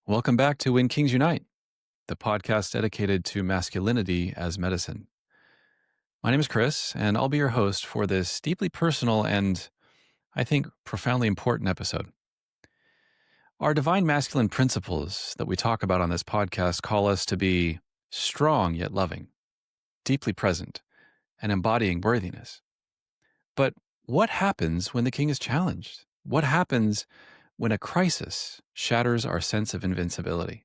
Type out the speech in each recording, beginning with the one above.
Welcome back to When Kings Unite, the podcast dedicated to masculinity as medicine. My name is Chris, and I'll be your host for this deeply personal and, I think, profoundly important episode. Our divine masculine principles that we talk about on this podcast call us to be strong yet loving, deeply present, and embodying worthiness. But what happens when the king is challenged? What happens when a crisis shatters our sense of invincibility?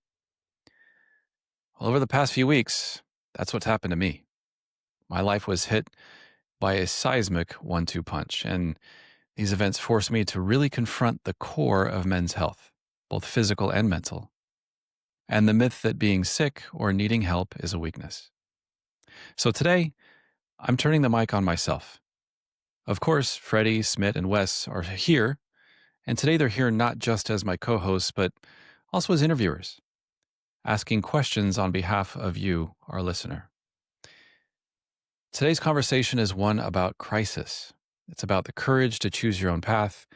Well, over the past few weeks, that's what's happened to me. My life was hit by a seismic 1-2 punch, and these events forced me to really confront the core of men's health, both physical and mental, and the myth that being sick or needing help is a weakness. So today, I'm turning the mic on myself. Of course, Freddy, Smit, and Wes are here, and today they're here not just as my co-hosts, but also as interviewers, asking questions on behalf of you, our listener. Today's conversation is one about crisis. It's about the courage to choose your own path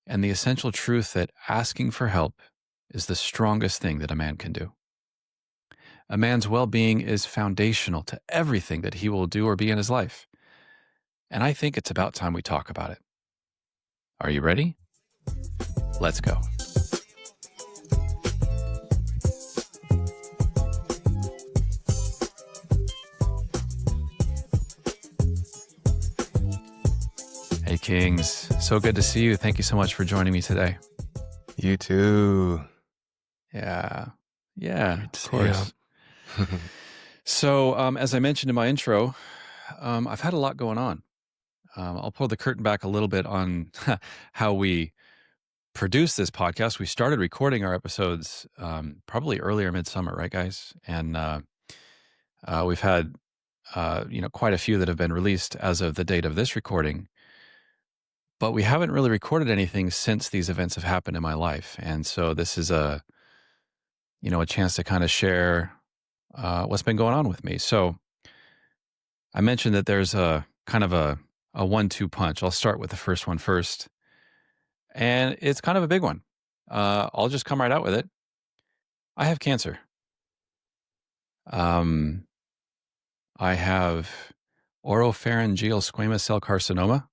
and the essential truth that asking for help is the strongest thing that a man can do. A man's well-being is foundational to everything that he will do or be in his life. And I think it's about time we talk about it. Are you ready? Let's go. Hey, Kings. So good to see you. Thank you so much for joining me today. You too. Yeah, of course. So, as I mentioned in my intro, I've had a lot going on. I'll pull the curtain back a little bit on how we produce this podcast. We started recording our episodes probably earlier midsummer, right, guys? And we've had quite a few that have been released as of the date of this recording. But we haven't really recorded anything since these events have happened in my life. And so this is a chance to kind of share what's been going on with me. So I mentioned that there's a kind of a 1-2 punch. I'll start with the first one first. And it's kind of a big one. I'll just come right out with it. I have cancer. I have oropharyngeal squamous cell carcinoma.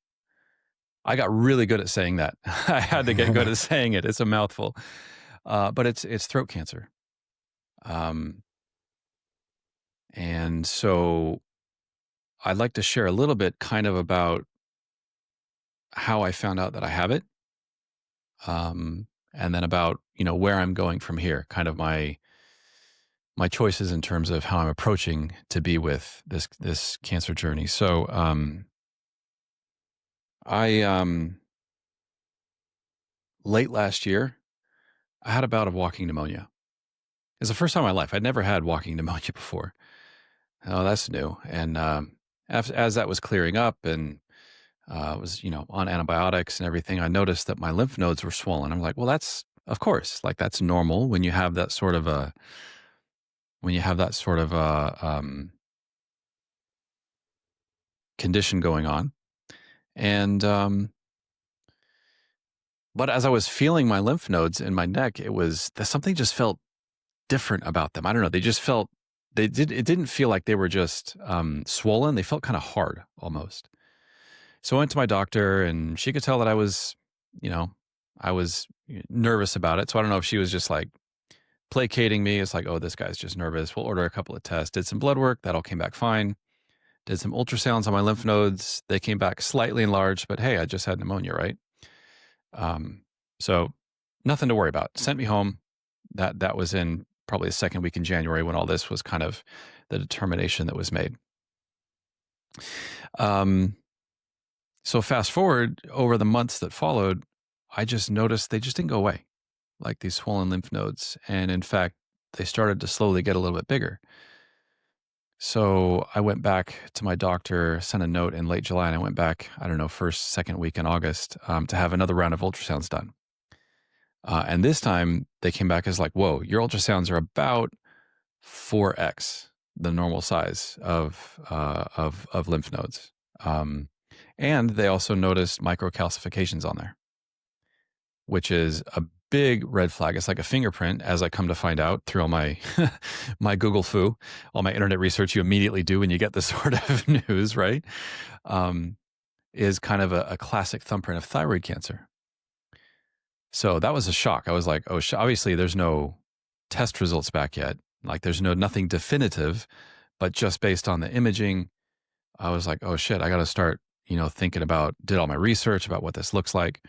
I got really good at saying that. I had to get good at saying it. It's a mouthful. But it's throat cancer. And so I'd like to share a little bit kind of about how I found out that I have it. And then about, where I'm going from here, kind of my choices in terms of how I'm approaching to be with this cancer journey. So I late last year, I had a bout of walking pneumonia. It's the first time in my life. I'd never had walking pneumonia before. Oh, that's new. And as that was clearing up and was, on antibiotics and everything, I noticed that my lymph nodes were swollen. I'm like, well, that's, of course, like that's normal when you have that sort of a condition going on. And, but as I was feeling my lymph nodes in my neck, something just felt different about them. I don't know. It didn't feel like they were just swollen. They felt kind of hard almost. So I went to my doctor and she could tell that I was nervous about it. So I don't know if she was just like placating me. It's like, oh, this guy's just nervous. We'll order a couple of tests. Did some blood work. That all came back fine. Did some ultrasounds on my lymph nodes. They came back slightly enlarged, but hey, I just had pneumonia, right? So nothing to worry about. Sent me home. That was in probably the second week in January when all this was kind of the determination that was made. So fast forward over the months that followed, I just noticed they just didn't go away, like these swollen lymph nodes. And in fact, they started to slowly get a little bit bigger. So I went back to my doctor, sent a note in late July, and I went back, I don't know, second week in August to have another round of ultrasounds done. And this time they came back as like, whoa, your ultrasounds are about 4x the normal size of lymph nodes. And they also noticed microcalcifications on there, which is a big red flag. It's like a fingerprint, as I come to find out through all my my Google foo, all my internet research you immediately do when you get this sort of news, right? Um, is kind of a classic thumbprint of thyroid cancer. So that was a shock. I was like, oh, obviously there's no test results back yet. Like there's nothing definitive, but just based on the imaging, I was like, oh shit, I got to start, thinking about, did all my research about what this looks like.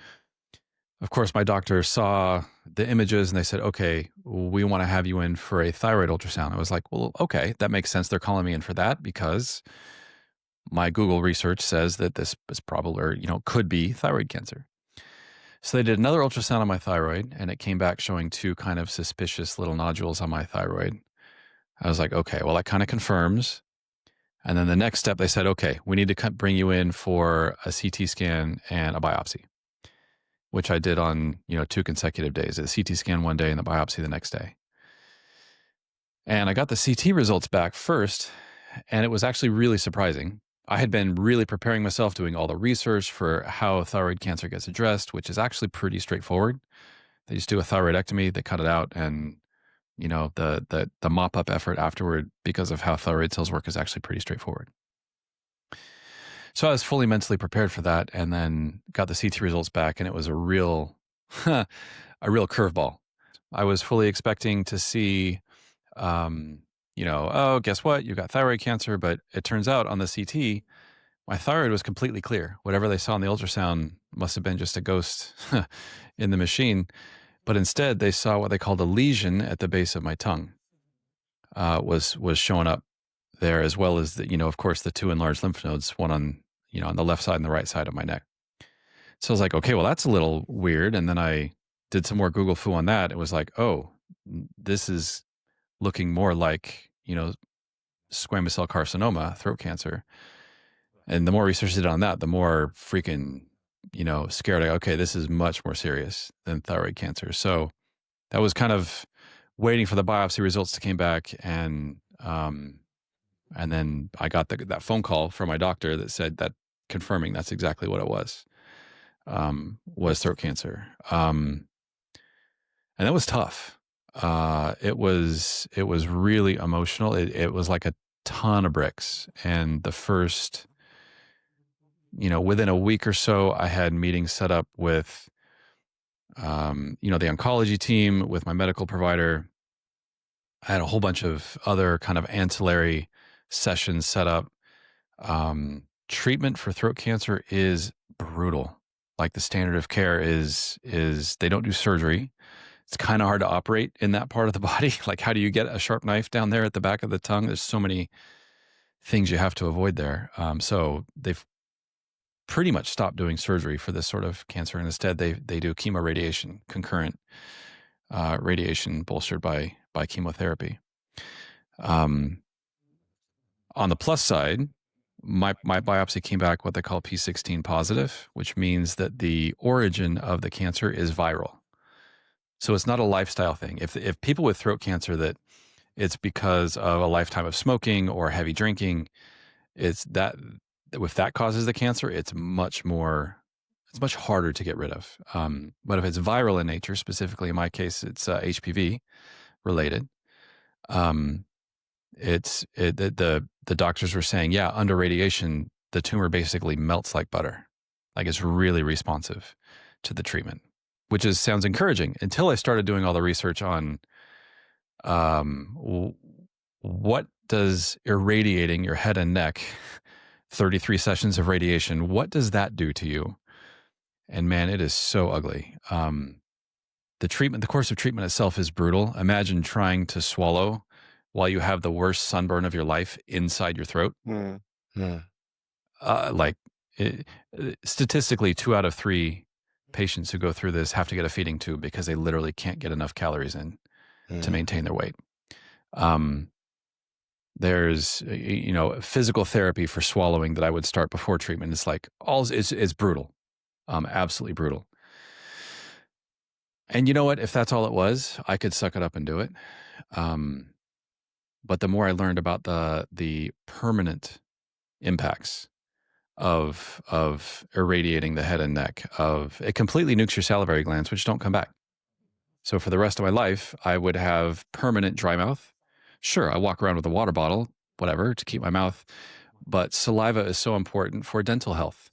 Of course, my doctor saw the images and they said, okay, we want to have you in for a thyroid ultrasound. I was like, well, okay, that makes sense. They're calling me in for that because my Google research says that this is probably, or, could be thyroid cancer. So they did another ultrasound on my thyroid and it came back showing two kind of suspicious little nodules on my thyroid. I was like, okay, well, that kind of confirms. And then the next step, they said, okay, we need to bring you in for a CT scan and a biopsy, which I did on, 2 consecutive days, the CT scan one day and the biopsy the next day. And I got the CT results back first, and it was actually really surprising. I had been really preparing myself, doing all the research for how thyroid cancer gets addressed, which is actually pretty straightforward. They just do a thyroidectomy, they cut it out, and the mop up effort afterward, because of how thyroid cells work, is actually pretty straightforward. So I was fully mentally prepared for that, and then got the CT results back, and it was a real curveball. I was fully expecting to see, oh, guess what? You got thyroid cancer, but it turns out on the CT, my thyroid was completely clear. Whatever they saw in the ultrasound must have been just a ghost in the machine. But instead, they saw what they called a lesion at the base of my tongue was showing up there, as well as of course, the two enlarged lymph nodes, one on the left side and the right side of my neck. So I was like, okay, well, that's a little weird. And then I did some more Google foo on that. It was like, oh, this is looking more like, squamous cell carcinoma, throat cancer. And the more research I did on that, the more freaking, scared okay, this is much more serious than thyroid cancer. So that was kind of waiting for the biopsy results to came back. And then I got that phone call from my doctor that said that, confirming that's exactly what it was throat cancer. And that was tough. It was really emotional. It was like a ton of bricks. And the first, within a week or so, I had meetings set up with, the oncology team, with my medical provider. I had a whole bunch of other kind of ancillary sessions set up. Treatment for throat cancer is brutal. Like, the standard of care is they don't do surgery. It's kind of hard to operate in that part of the body. Like, how do you get a sharp knife down there at the back of the tongue? There's so many things you have to avoid there. So they've pretty much stopped doing surgery for this sort of cancer. And instead, they do chemoradiation, concurrent radiation bolstered by chemotherapy. On the plus side, my biopsy came back what they call P16 positive, which means that the origin of the cancer is viral. So it's not a lifestyle thing. If people with throat cancer, that it's because of a lifetime of smoking or heavy drinking, it's that if that causes the cancer, it's much harder to get rid of. But if it's viral in nature, specifically in my case, it's HPV related. The doctors were saying, yeah, under radiation, the tumor basically melts like butter. Like, it's really responsive to the treatment, which sounds encouraging, until I started doing all the research on what does irradiating your head and neck, 33 sessions of radiation, what does that do to you? And man, it is so ugly. The course of treatment itself is brutal. Imagine trying to swallow while you have the worst sunburn of your life inside your throat. Statistically, 2 out of 3 patients who go through this have to get a feeding tube because they literally can't get enough calories in to maintain their weight. There's, physical therapy for swallowing that I would start before treatment. It's like, it's brutal. Absolutely brutal. And you know what? If that's all it was, I could suck it up and do it. But the more I learned about the permanent impacts of irradiating the head and neck, it completely nukes your salivary glands, which don't come back. So for the rest of my life, I would have permanent dry mouth. Sure, I walk around with a water bottle, whatever, to keep my mouth, but saliva is so important for dental health,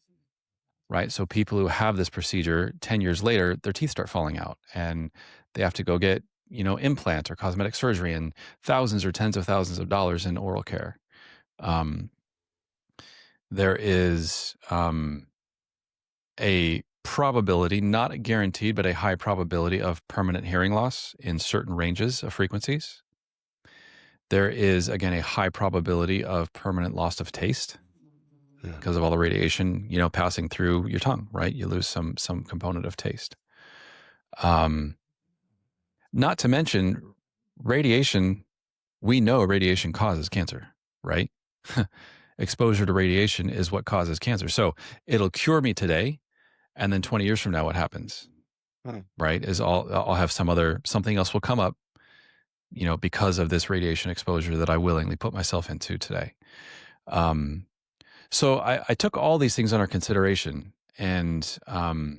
right? So people who have this procedure 10 years later, their teeth start falling out and they have to go get, implant or cosmetic surgery and thousands or tens of thousands of dollars in oral care. Um, there is a probability, not guaranteed, but a high probability of permanent hearing loss in certain ranges of frequencies. There is, again, a high probability of permanent loss of taste Yeah. because of all the radiation, passing through your tongue, right? You lose some component of taste. Not to mention radiation. We know radiation causes cancer, right? Exposure to radiation is what causes cancer. So it'll cure me today, and then 20 years from now, what happens? Huh. Right? Is I'll have something else will come up, because of this radiation exposure that I willingly put myself into today. So I took all these things under consideration, and I'll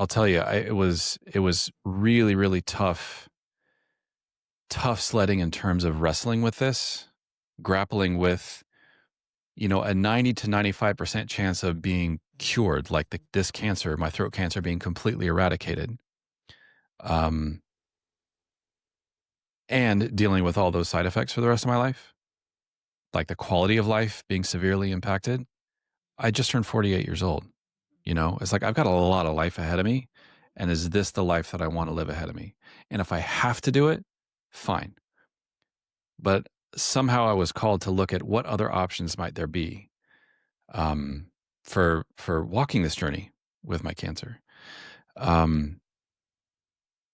tell you, it was really, really tough sledding in terms of wrestling with this, grappling with, a 90 to 95% chance of being cured, like this cancer, my throat cancer, being completely eradicated. And dealing with all those side effects for the rest of my life, like the quality of life being severely impacted. I just turned 48 years old. It's like I've got a lot of life ahead of me. And is this the life that I want to live ahead of me? And if I have to do it, fine. But somehow I was called to look at what other options might there be for walking this journey with my cancer.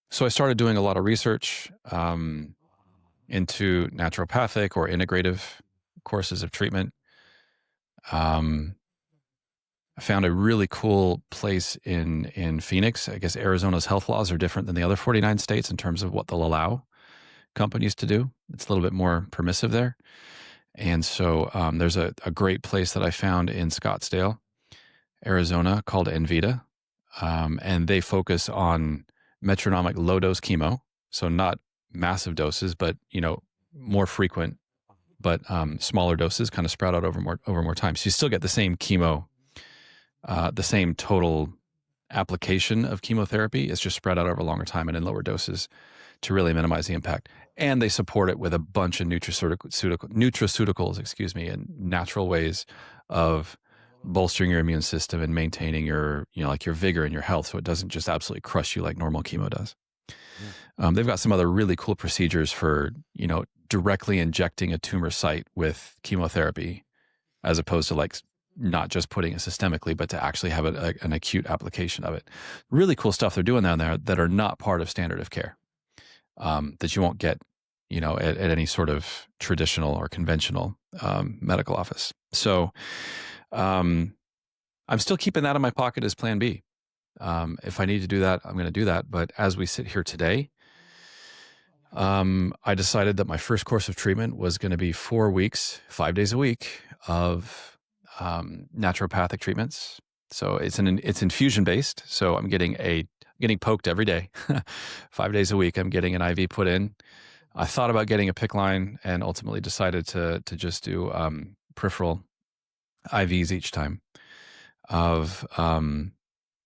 So I started doing a lot of research into naturopathic or integrative courses of treatment. I found a really cool place in Phoenix. I guess Arizona's health laws are different than the other 49 states in terms of what they'll allow companies to do. It's a little bit more permissive there. And so there's a great place that I found in Scottsdale, Arizona, called Envita. And they focus on metronomic low dose chemo. So not massive doses, but, more frequent, but smaller doses kind of spread out over more time. So you still get the same chemo, the same total application of chemotherapy. It's just spread out over a longer time and in lower doses to really minimize the impact. And they support it with a bunch of nutraceuticals, and natural ways of bolstering your immune system and maintaining your, like your vigor and your health, so it doesn't just absolutely crush you like normal chemo does. They've got some other really cool procedures for, directly injecting a tumor site with chemotherapy, as opposed to like not just putting it systemically, but to actually have an acute application of it. Really cool stuff they're doing down there that are not part of standard of care, that you won't get, at any sort of traditional or conventional medical office. So I'm still keeping that in my pocket as plan B. If I need to do that, I'm going to do that. But as we sit here today, I decided that my first course of treatment was going to be 4 weeks, 5 days a week of naturopathic treatments. So it's infusion based. So I'm getting poked every day, 5 days a week. I'm getting an IV put in. I thought about getting a PICC line and ultimately decided to just do peripheral IVs each time of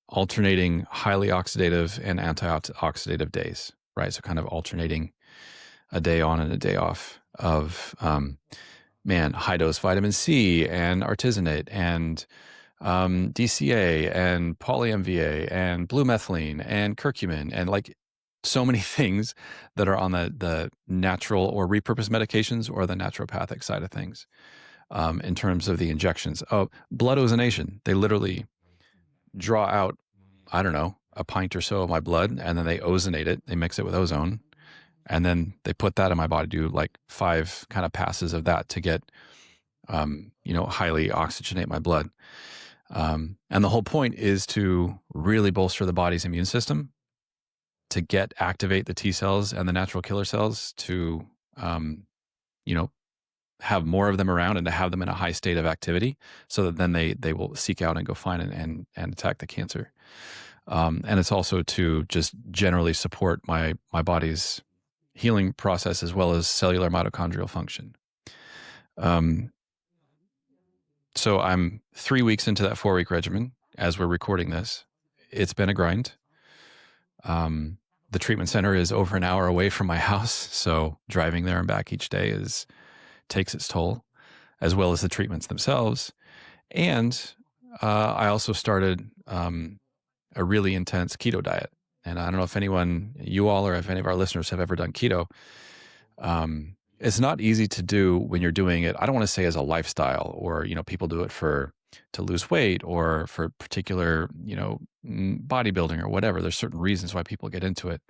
alternating highly oxidative and antioxidative days, right? So kind of alternating a day on and a day off of, high dose vitamin C and artisanate and DCA and poly-MVA and blue methylene and curcumin and like so many things that are on the natural or repurposed medications or the naturopathic side of things. In terms of the injections. Oh, blood ozonation. They literally draw out, I don't know, a pint or so of my blood, and then they ozonate it. They mix it with ozone, and then they put that in my body, do like 5 kind of passes of that to get, highly oxygenate my blood. And the whole point is to really bolster the body's immune system, to activate the T cells and the natural killer cells to, have more of them around and to have them in a high state of activity so that then they will seek out and go find and attack the cancer. And it's also to just generally support my body's healing process as well as cellular mitochondrial function. Um, so I'm 3 weeks into that 4-week regimen as we're recording this. It's been a grind. The treatment center is over an hour away from my house, so driving there and back each day takes its toll, as well as the treatments themselves. And I also started a really intense keto diet. And I don't know if you all, or if any of our listeners have ever done keto. It's not easy to do when you're doing it. I don't want to say as a lifestyle, or, people do it to lose weight or for particular, bodybuilding or whatever. There's certain reasons why people get into it.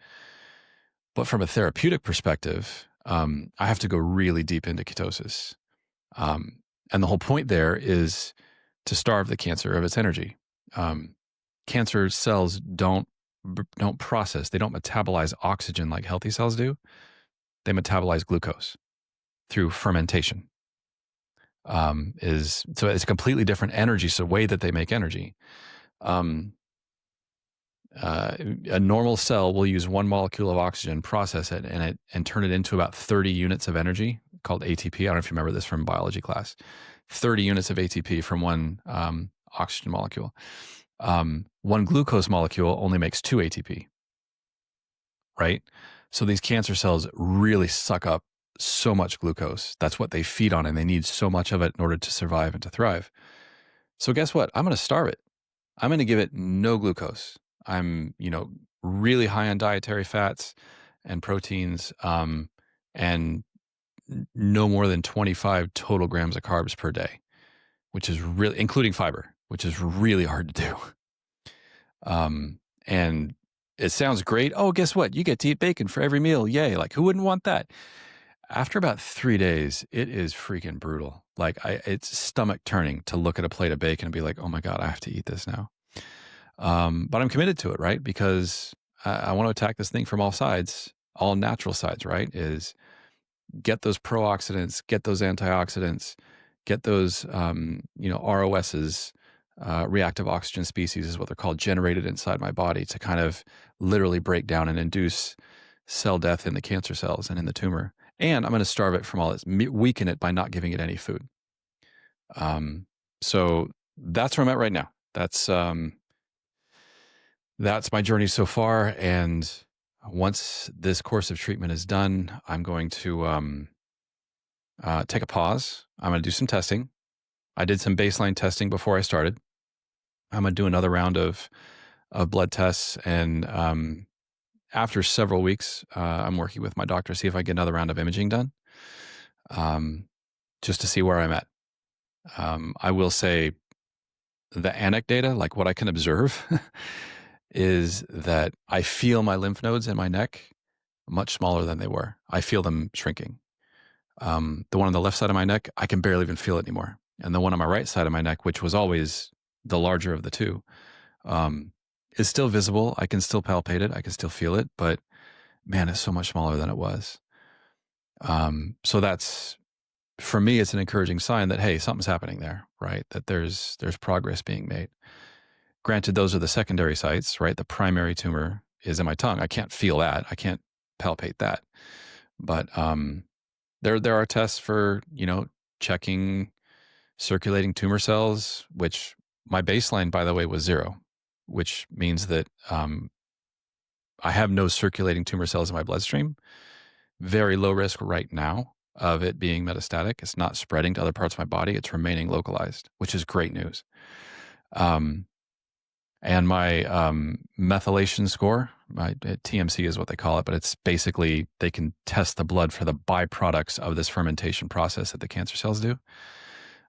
But from a therapeutic perspective, I have to go really deep into ketosis. And the whole point there is to starve the cancer of its energy. Cancer cells don't process, they don't metabolize oxygen like healthy cells do. They metabolize glucose through fermentation. So it's a completely different energy. So way that they make energy. A normal cell will use 1 molecule of oxygen, process it, and turn it into about 30 units of energy called ATP. I don't know if you remember this from biology class. 30 units of ATP from one oxygen molecule. One glucose molecule only makes 2 ATP, right? So these cancer cells really suck up so much glucose. That's what they feed on, and they need so much of it in order to survive and to thrive. So guess what? I'm going to starve it. I'm going to give it no glucose. I'm, really high on dietary fats and proteins, and no more than 25 total grams of carbs per day, which is really, including fiber, which is really hard to do. And it sounds great. Oh, guess what? You get to eat bacon for every meal. Yay. Like, who wouldn't want that? After about 3 days, it is freaking brutal. Like, it's stomach turning to look at a plate of bacon and be like, oh my God, I have to eat this now. But I'm committed to it, right? Because I want to attack this thing from all sides, all natural sides, right? Is get those pro-oxidants, get those antioxidants, get those, ROSs, reactive oxygen species is what they're called, generated inside my body to kind of literally break down and induce cell death in the cancer cells and in the tumor. And I'm going to starve it from all this, weaken it by not giving it any food. So that's where I'm at right now. That's my journey so far. And once this course of treatment is done, I'm going to take a pause. I'm going to do some testing. I did some baseline testing before I started. I'm going to do another round of blood tests. And after several weeks, I'm working with my doctor to see if I can get another round of imaging done, just to see where I'm at. I will say the anecdata, like what I can observe, is that I feel my lymph nodes in my neck much smaller than they were. I feel them shrinking. The one on the left side of my neck, I can barely even feel it anymore. And the one on my right side of my neck, which was always the larger of the two, is still visible. I can still palpate it. I can still feel it, but man, it's so much smaller than it was. So that's, for me, it's an encouraging sign that, hey, something's happening there, right? That there's progress being made. Granted, those are the secondary sites, right? The primary tumor is in my tongue. I can't feel that. I can't palpate that. But there are tests for, checking circulating tumor cells, which my baseline, by the way, was 0, which means that I have no circulating tumor cells in my bloodstream. Very low risk right now of it being metastatic. It's not spreading to other parts of my body. It's remaining localized, which is great news. And my methylation score, my TMC is what they call it, but it's basically they can test the blood for the byproducts of this fermentation process that the cancer cells do,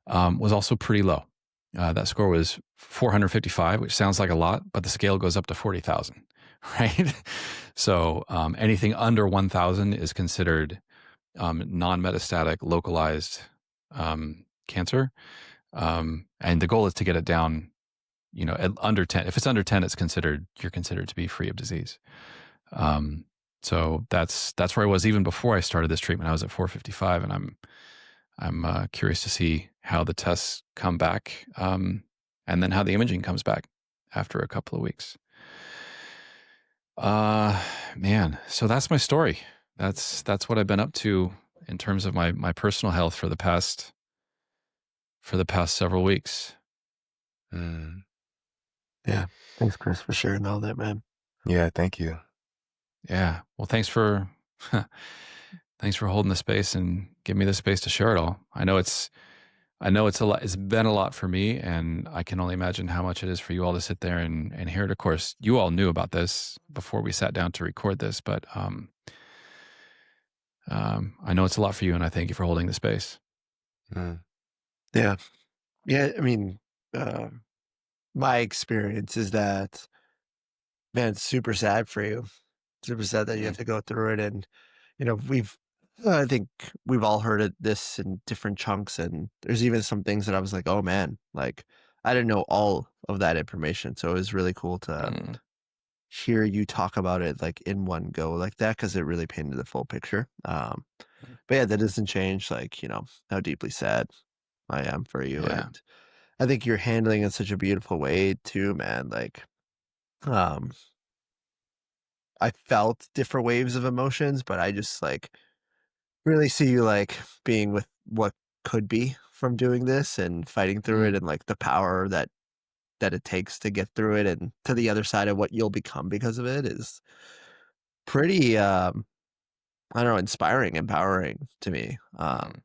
was also pretty low. That score was 455, which sounds like a lot, but the scale goes up to 40,000, right? So anything under 1,000 is considered non-metastatic, localized cancer. And the goal is to get it down, at under 10. If it's under 10, you're considered to be free of disease. So that's where I was even before I started this treatment. I was at 455, and I'm curious to see how the tests come back, and then how the imaging comes back after a couple of weeks. Uh, Man, so that's my story. That's what I've been up to in terms of my personal health for the past several weeks. Mm. Yeah. Thanks, Chris, for sharing all that, man. Yeah, thank you. Yeah. Well, thanks for holding the space and giving me the space to share it all. I know it's a lot. It's been a lot for me, and I can only imagine how much it is for you all to sit there and hear it. Of course, you all knew about this before we sat down to record this, but I know it's a lot for you, and I thank you for holding the space. Mm. Yeah. Yeah. I mean, uh, my experience is that, man, it's super sad for you. Super sad that you have Mm, to go through it. And, I think we've all heard this in different chunks. And there's even some things that I was like, oh, man, like I didn't know all of that information. So it was really cool to mm, hear you talk about it like in one go like that because it really painted the full picture. mm. But yeah, that doesn't change, like, how deeply sad I am for you. Yeah. And I think you're handling it in such a beautiful way too, man. Like, um, I felt different waves of emotions, but I just like really see you like being with what could be from doing this and fighting through it Mm, and like the power that it takes to get through it and to the other side of what you'll become because of it is pretty I don't know, inspiring, empowering to me. mm.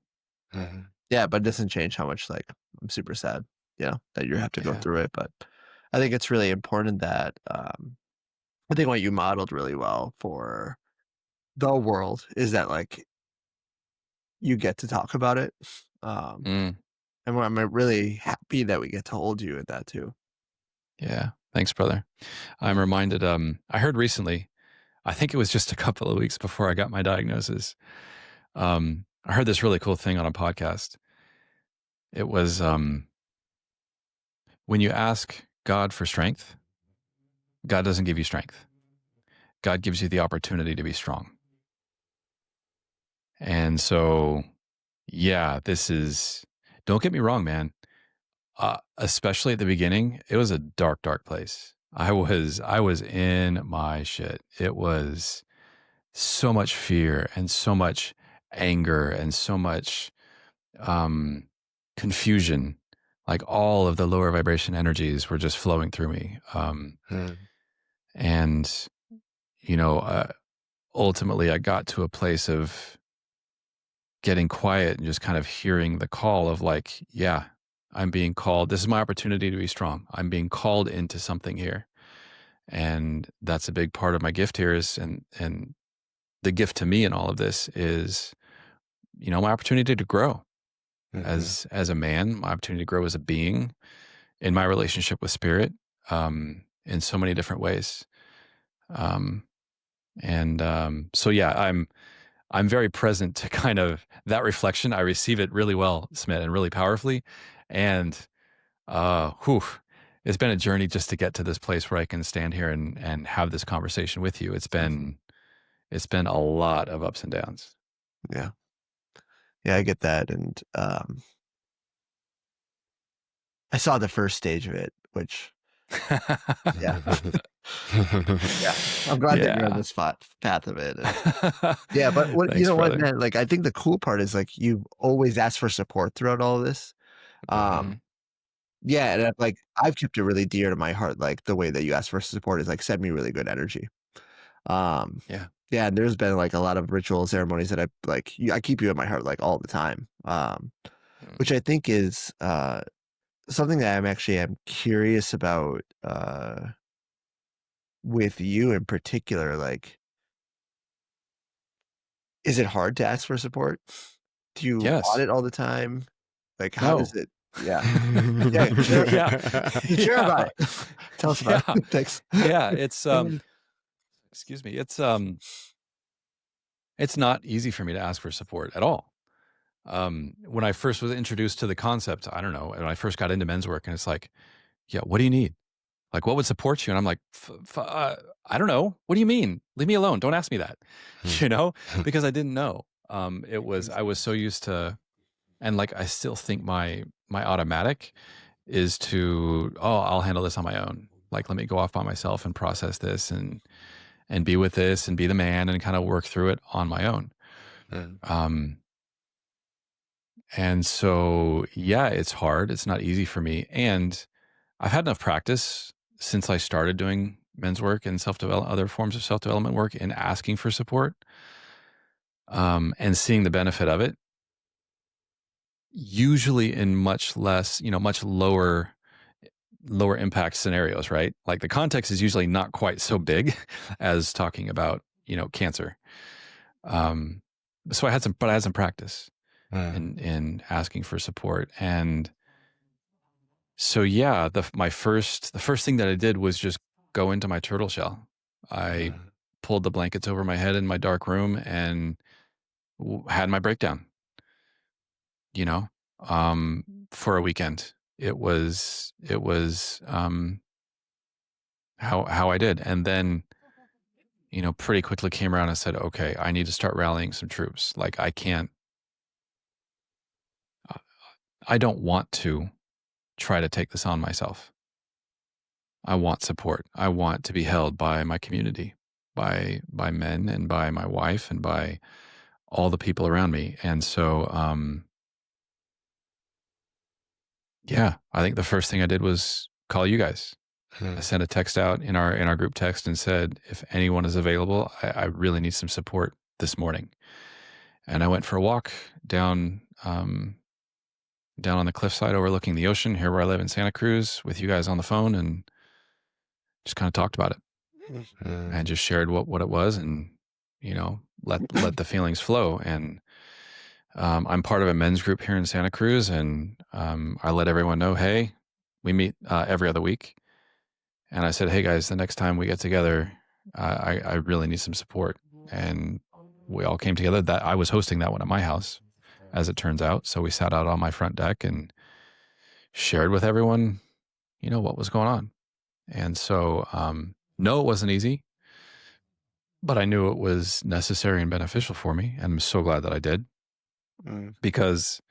Mhm. Yeah, but it doesn't change how much like I'm super sad, that you have to go Yeah. through it. But I think it's really important that I think what you modeled really well for the world is that like you get to talk about it. Um, Mm, and I'm really happy that we get to hold you in that too. yeah. Thanks, brother. I'm reminded. I heard recently. I think it was just a couple of weeks before I got my diagnosis. I heard this really cool thing on a podcast. It was when you ask God for strength, God doesn't give you strength. God gives you the opportunity to be strong. And so, yeah, this is, don't get me wrong, man. Especially at the beginning, it was a dark, dark place. I was in my shit. It was so much fear and so much anger and so much um, confusion. Like all of the lower vibration energies were just flowing through me. Mm. And, you know, ultimately I got to a place of getting quiet and just kind of hearing the call of like, yeah, I'm being called. This is my opportunity to be strong. I'm being called into something here. And that's a big part of my gift here is, and the gift to me in all of this is, my opportunity to grow Mhm. as a man, my opportunity to grow as a being in my relationship with spirit, in so many different ways. Um, so yeah, I'm very present to kind of that reflection. I receive it really well, Smit, and really powerfully. And whew, it's been a journey just to get to this place where I can stand here and have this conversation with you. It's been a lot of ups and downs. Yeah. Yeah, I get that. And I saw the first stage of it, which, yeah. Yeah. I'm glad that you're on Yeah. this path of it. And yeah, but what you Thanks, know what, brother. man? Like, I think the cool part is like you always ask for support throughout all of this. Um, Mhm. yeah, and I've kept it really dear to my heart. Like the way that you ask for support is like send me really good energy. Um, Yeah. yeah, and there's been like a lot of ritual ceremonies that I keep you in my heart like all the time. Mm. Which I think is something that I'm curious about with you in particular. Like, is it hard to ask for support? Do you want Yes. it all the time? Like, how does No. it yeah. Yeah, share Yeah. share about Yeah. it. Tell us about Yeah. it. Thanks. Yeah. Excuse me. It's not easy for me to ask for support at all. When I first was introduced to the concept, I don't know, when I first got into men's work and it's like, yeah, what do you need? Like, what would support you? And I'm like, I don't know. What do you mean? Leave me alone. Don't ask me that, you know, because I didn't know. I was so used to, and like, I still think my automatic is to, oh, I'll handle this on my own. Like, let me go off by myself and process this. and be with this and be the man and kind of work through it on my own. Um, and so, yeah, it's hard. It's not easy for me. And I've had enough practice since I started doing men's work and other forms of self-development work in asking for support, and seeing the benefit of it, usually in much less, much lower impact scenarios, right? Like the context is usually not quite so big as talking about, cancer. So I had some practice in asking for support. And so, yeah, the first thing that I did was just go into my turtle shell. I pulled the blankets over my head in my dark room and had my breakdown, you know, for a weekend. It was how I did. And then, pretty quickly came around and said, okay, I need to start rallying some troops. Like I don't want to try to take this on myself. I want support. I want to be held by my community, by men and by my wife and by all the people around me. And so, yeah, I think the first thing I did was call you guys. I sent a text out in our group text and said, if anyone is available, I really need some support this morning. And I went for a walk down on the cliffside overlooking the ocean here where I live in Santa Cruz with you guys on the phone, and just kind of talked about it and just shared what it was, and let the feelings flow. And I'm part of a men's group here in Santa Cruz, and I let everyone know, hey, we meet every other week. And I said, hey guys, the next time we get together, I really need some support. And we all came together. That I was hosting that one at my house, as it turns out. So we sat out on my front deck and shared with everyone, what was going on. And so, no, it wasn't easy, but I knew it was necessary and beneficial for me. And I'm so glad that I did, because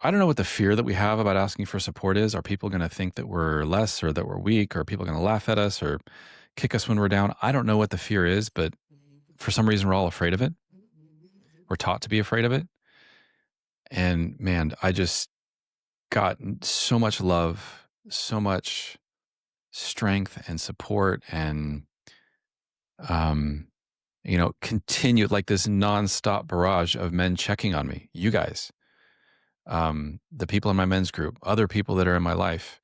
I don't know what the fear that we have about asking for support is. Are people going to think that we're less, or that we're weak? Or are people going to laugh at us or kick us when we're down? I don't know what the fear is, but for some reason we're all afraid of it. We're taught to be afraid of it. And man, I just got so much love, so much strength and support, and continued like this nonstop barrage of men checking on me. You guys, the people in my men's group, other people that are in my life.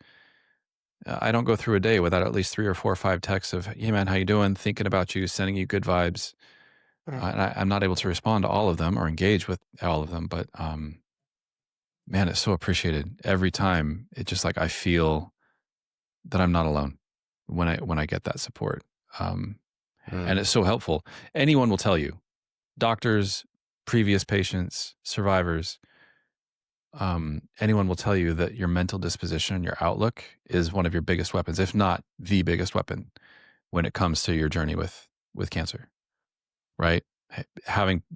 I don't go through a day without at least 3 or 4 or 5 texts of, hey man, how you doing? Thinking about you, sending you good vibes. And I'm not able to respond to all of them or engage with all of them, but man, it's so appreciated every time. It's just like I feel that I'm not alone when I get that support. And it's so helpful. Anyone will tell you, doctors, previous patients, survivors, anyone will tell you that your mental disposition, your outlook is one of your biggest weapons, if not the biggest weapon, when it comes to your journey with cancer, right?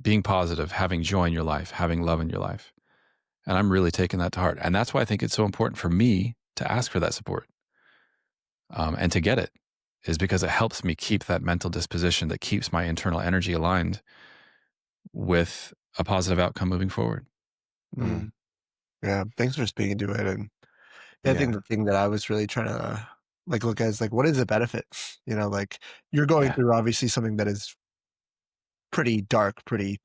Being positive, having joy in your life, having love in your life. And I'm really taking that to heart. And that's why I think it's so important for me to ask for that support, and to get it, is because it helps me keep that mental disposition that keeps my internal energy aligned with a positive outcome moving forward. Yeah, thanks for speaking to it. And I think the thing that I was really trying to look at is what is the benefit? You're going through obviously something that is pretty dark, pretty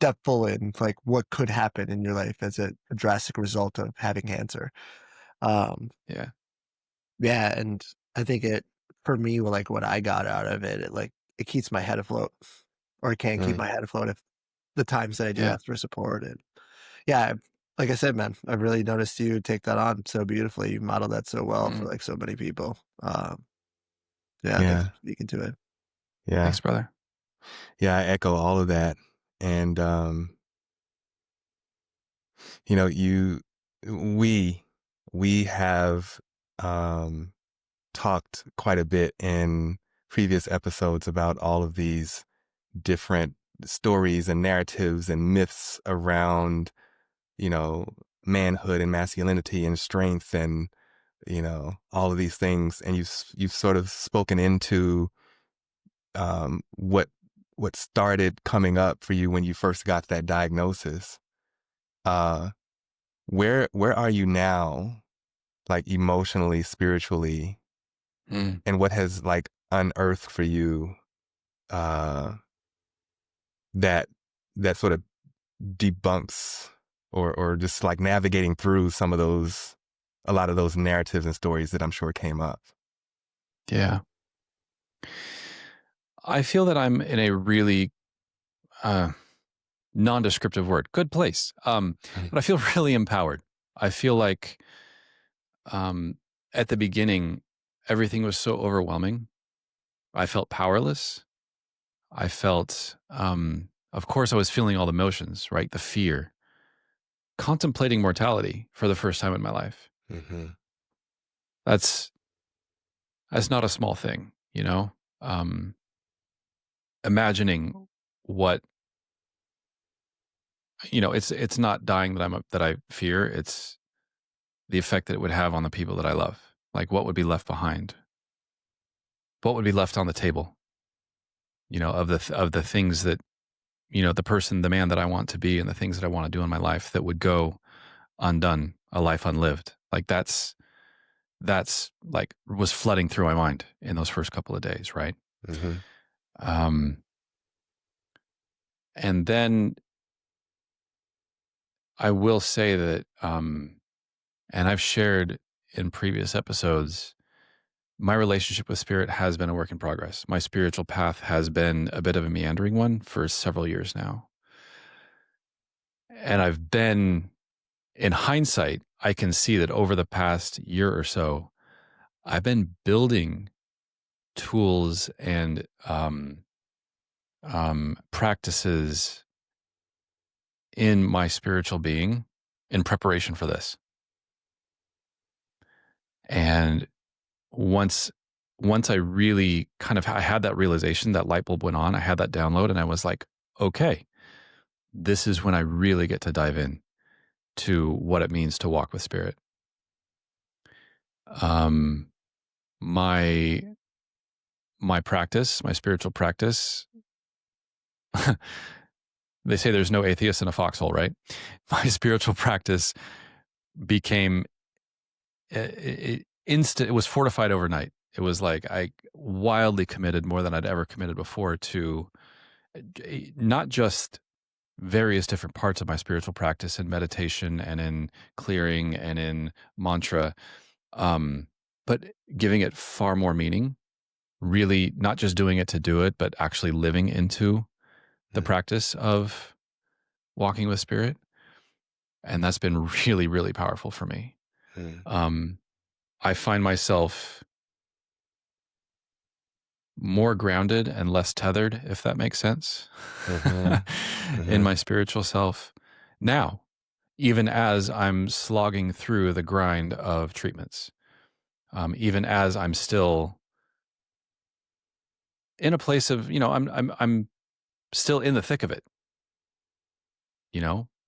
depthful in what could happen in your life as a drastic result of having cancer. Um, Yeah. yeah, and I think for me, what I got out of it, it keeps my head afloat, or it can keep my head afloat if the times that I do ask for support. And yeah, like I said, man, I've really noticed you take that on so beautifully. You model that so well for so many people. Thanks for speaking to it. Yeah. Thanks, brother. Yeah, I echo all of that. And we have talked quite a bit in previous episodes about all of these different stories and narratives and myths around, manhood and masculinity and strength and, all of these things. And you've sort of spoken into what started coming up for you when you first got that diagnosis. Uh, where are you now, like emotionally, spiritually, Mm, and what has like unearthed for you uh, that that sort of debunks or just like navigating through some of those a lot of those narratives and stories that I'm sure came up. yeah. I feel that I'm in a really uh, non-descriptive word, good place. But I feel really empowered. I feel like um, at the beginning, everything was so overwhelming. I felt powerless. I felt, of course, I was feeling all the emotions, right? The fear, contemplating mortality for the first time in my life. Mm-hmm. That's that's not a small thing, you know. Um, Imagining what it's not dying that I fear. It's the effect that it would have on the people that I love. Like what would be left behind? What would be left on the table? Of the things that the person, the man that I want to be, and the things that I want to do in my life that would go undone, a life unlived. Like that's like was flooding through my mind in those first couple of days, right? Mm-hmm. Um, and then I will say that, and I've shared in previous episodes, my relationship with spirit has been a work in progress. My spiritual path has been a bit of a meandering one for several years now. And I've been, in hindsight, I can see that over the past year or so, I've been building tools and practices in my spiritual being in preparation for this. And once I really I had that realization, that light bulb went on, I had that download, and I was like, okay, this is when I really get to dive in to what it means to walk with spirit. Um, my practice, my spiritual practice, they say there's no atheist in a foxhole, right? My spiritual practice became instant. It was fortified overnight. It was like I wildly committed, more than I'd ever committed before, to not just various different parts of my spiritual practice in meditation and in clearing and in mantra, but giving it far more meaning, really not just doing it to do it, but actually living into the practice of walking with spirit. And that's been really, really powerful for me. Mm-hmm. Um, I find myself more grounded and less tethered, if that makes sense, Mm-hmm. in Mm-hmm. my spiritual self now, even as I'm slogging through the grind of treatments, even as I'm still in a place of, I'm still in the thick of it.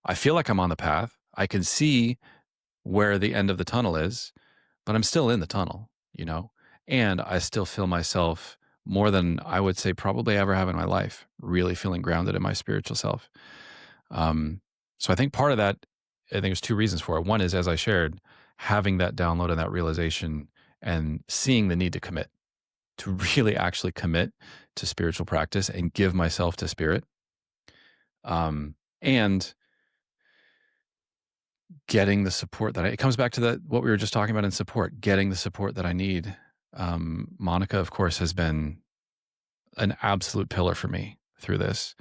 I feel like I'm on the path. I can see where the end of the tunnel is, but I'm still in the tunnel, and I still feel myself more than I would say probably ever have in my life, really feeling grounded in my spiritual self. Um, so I think part of that, I think there's two reasons for it. One is, as I shared, having that download and that realization and seeing the need to commit, to really actually commit to spiritual practice and give myself to spirit. And getting the support it comes back to what we were just talking about in support, getting the support that I need. Monica, of course, has been an absolute pillar for me through this.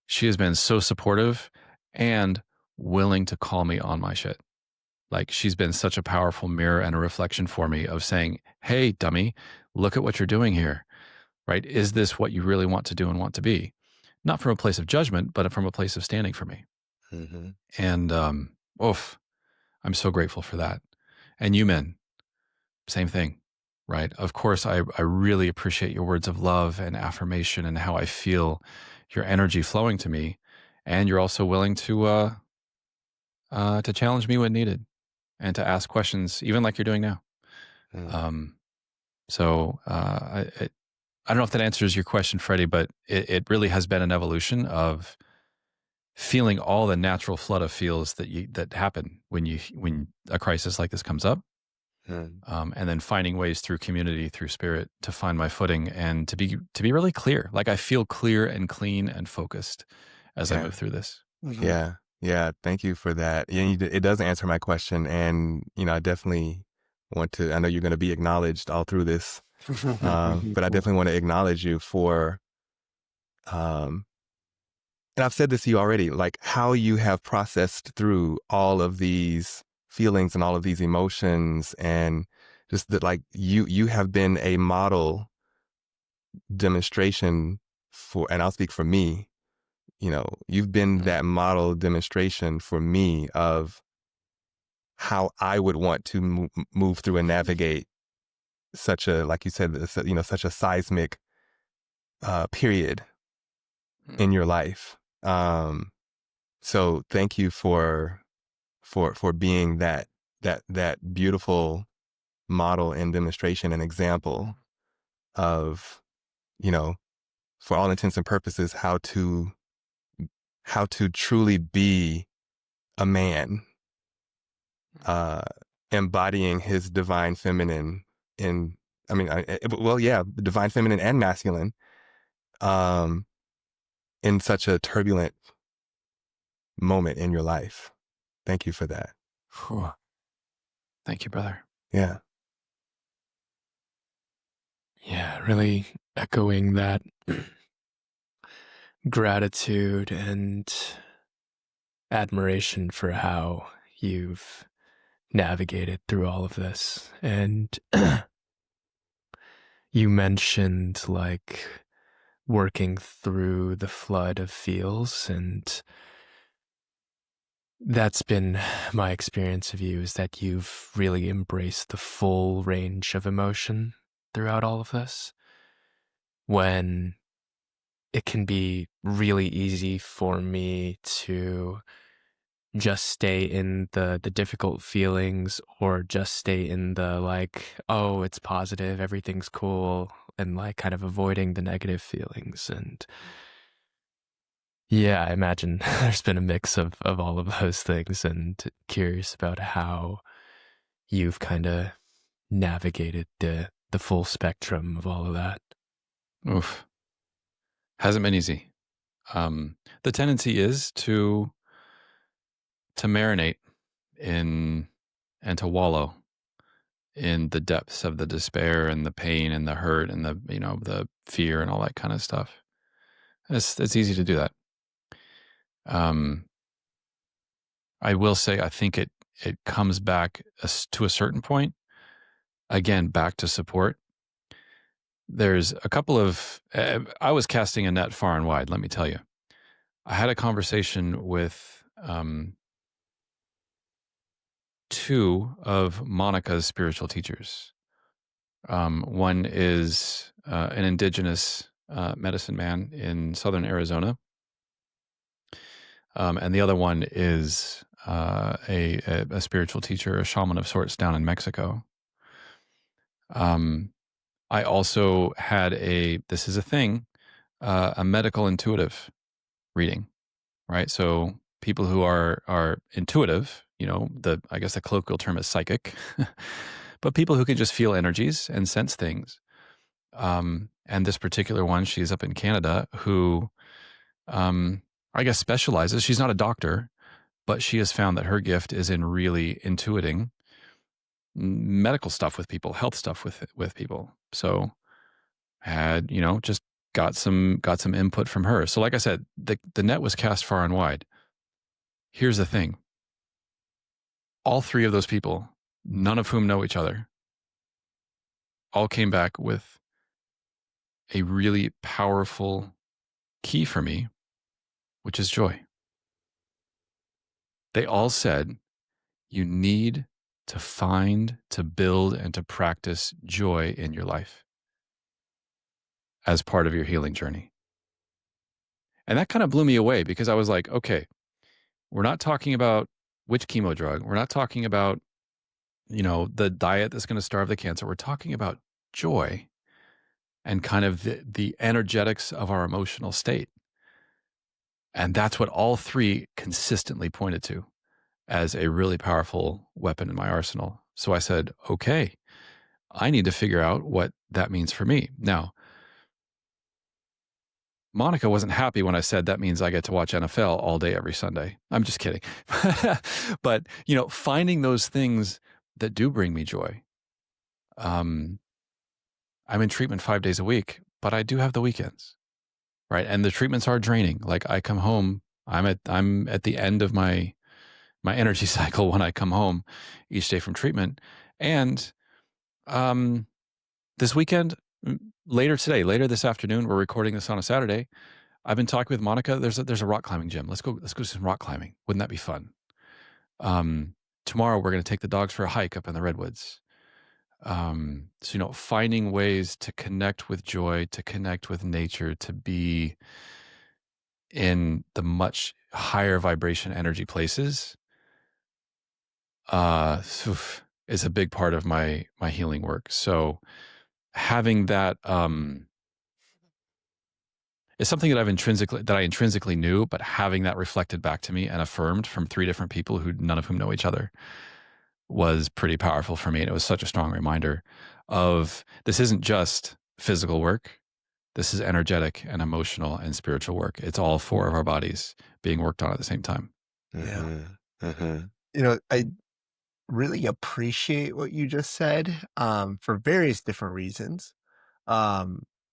She has been so supportive and willing to call me on my shit. Like, she's been such a powerful mirror and a reflection for me of saying, hey, dummy, look at what you're doing here, right? Is this what you really want to do and want to be? Not from a place of judgment, but from a place of standing for me. Mm-hmm. And, oof, I'm so grateful for that. And you men, same thing, right? Of course, I really appreciate your words of love and affirmation and how I feel your energy flowing to me. And you're also willing to challenge me when needed and to ask questions, even like you're doing now. Mm-hmm. Um, so I don't know if that answers your question, Freddie, but it really has been an evolution of feeling all the natural flood of feels that happen when a crisis like this comes up, Mm. and then finding ways through community, through spirit, to find my footing and to be really clear. Like I feel clear and clean and focused as I Yeah. move through this. Yeah. Yeah. Thank you for that. Yeah, it does answer my question. And, I definitely I know you're going to be acknowledged all through this. But I definitely want to acknowledge you for, um, and I've said this to you already, like how you have processed through all of these feelings and all of these emotions, and just that, like you have been a model demonstration for, and I'll speak for me, you've been that model demonstration for me of how I would want to move through and navigate such a, like you said, such a seismic period in your life. So thank you for being that beautiful model and demonstration and example of, for all intents and purposes, how to truly be a man, uh, embodying his divine feminine in, well, yeah, divine feminine and masculine, um, in such a turbulent moment in your life. Thank you for that. Whew. Thank you, brother. Yeah. Yeah, really echoing that gratitude and admiration for how you've navigated through all of this. And you mentioned like working through the flood of feels, and that's been my experience of you, is that you've really embraced the full range of emotion throughout all of this. When it can be really easy for me to just stay in the difficult feelings, or just stay in the like, oh, it's positive, everything's cool, and like kind of avoiding the negative feelings. And yeah, I imagine there's been a mix of all of those things, and curious about how you've kind of navigated the full spectrum of all of that. Oof. Hasn't been easy. The tendency is to marinate in and to wallow in the depths of the despair and the pain and the hurt and the fear and all that kind of stuff. It's easy to do that. I will say I think it comes back to a certain point, again, back to support. There's a couple of I was casting a net far and wide, let me tell you. I had a conversation with two of Monica's spiritual teachers. One is an indigenous medicine man in southern Arizona, and the other one is a spiritual teacher, a shaman of sorts, down in Mexico. I also had this is a thing, a medical intuitive reading, right? So people who are intuitive, I guess the colloquial term is psychic, but people who can just feel energies and sense things. And this particular one, she's up in Canada, who I guess specializes. She's not a doctor, but she has found that her gift is in really intuiting medical stuff with people, health stuff with people. So had, just got some input from her. So like I said, the net was cast far and wide. Here's the thing. All three of those people, none of whom know each other, all came back with a really powerful key for me, which is joy. They all said, you need to find, to build, and to practice joy in your life as part of your healing journey. And that kind of blew me away, because I was like, okay, we're not talking about which chemo drug. We're not talking about, the diet that's going to starve the cancer. We're talking about joy. and kind of the energetics of our emotional state. And that's what all three consistently pointed to as a really powerful weapon in my arsenal. So I said, okay, I need to figure out what that means for me. Now, Monica wasn't happy when I said that means I get to watch NFL all day every Sunday. I'm just kidding. But, finding those things that do bring me joy. I'm in treatment 5 days a week, but I do have the weekends, right? And the treatments are draining. Like I come home, I'm at the end of my energy cycle when I come home each day from treatment. And this weekend, later this afternoon, we're recording this on a Saturday. I've been talking with Monica. There's a rock climbing gym. Let's go do some rock climbing. Wouldn't that be fun? Tomorrow we're going to take the dogs for a hike up in the redwoods. So finding ways to connect with joy, to connect with nature, to be in the much higher vibration energy places, is a big part of my healing work. So having that is something that I intrinsically knew, but having that reflected back to me and affirmed from 3 different people who none of whom know each other was pretty powerful for me. And it was such a strong reminder of this isn't just physical work. This is energetic and emotional and spiritual work. It's all 4 of our bodies being worked on at the same time. Yeah. I really appreciate what you just said for various different reasons.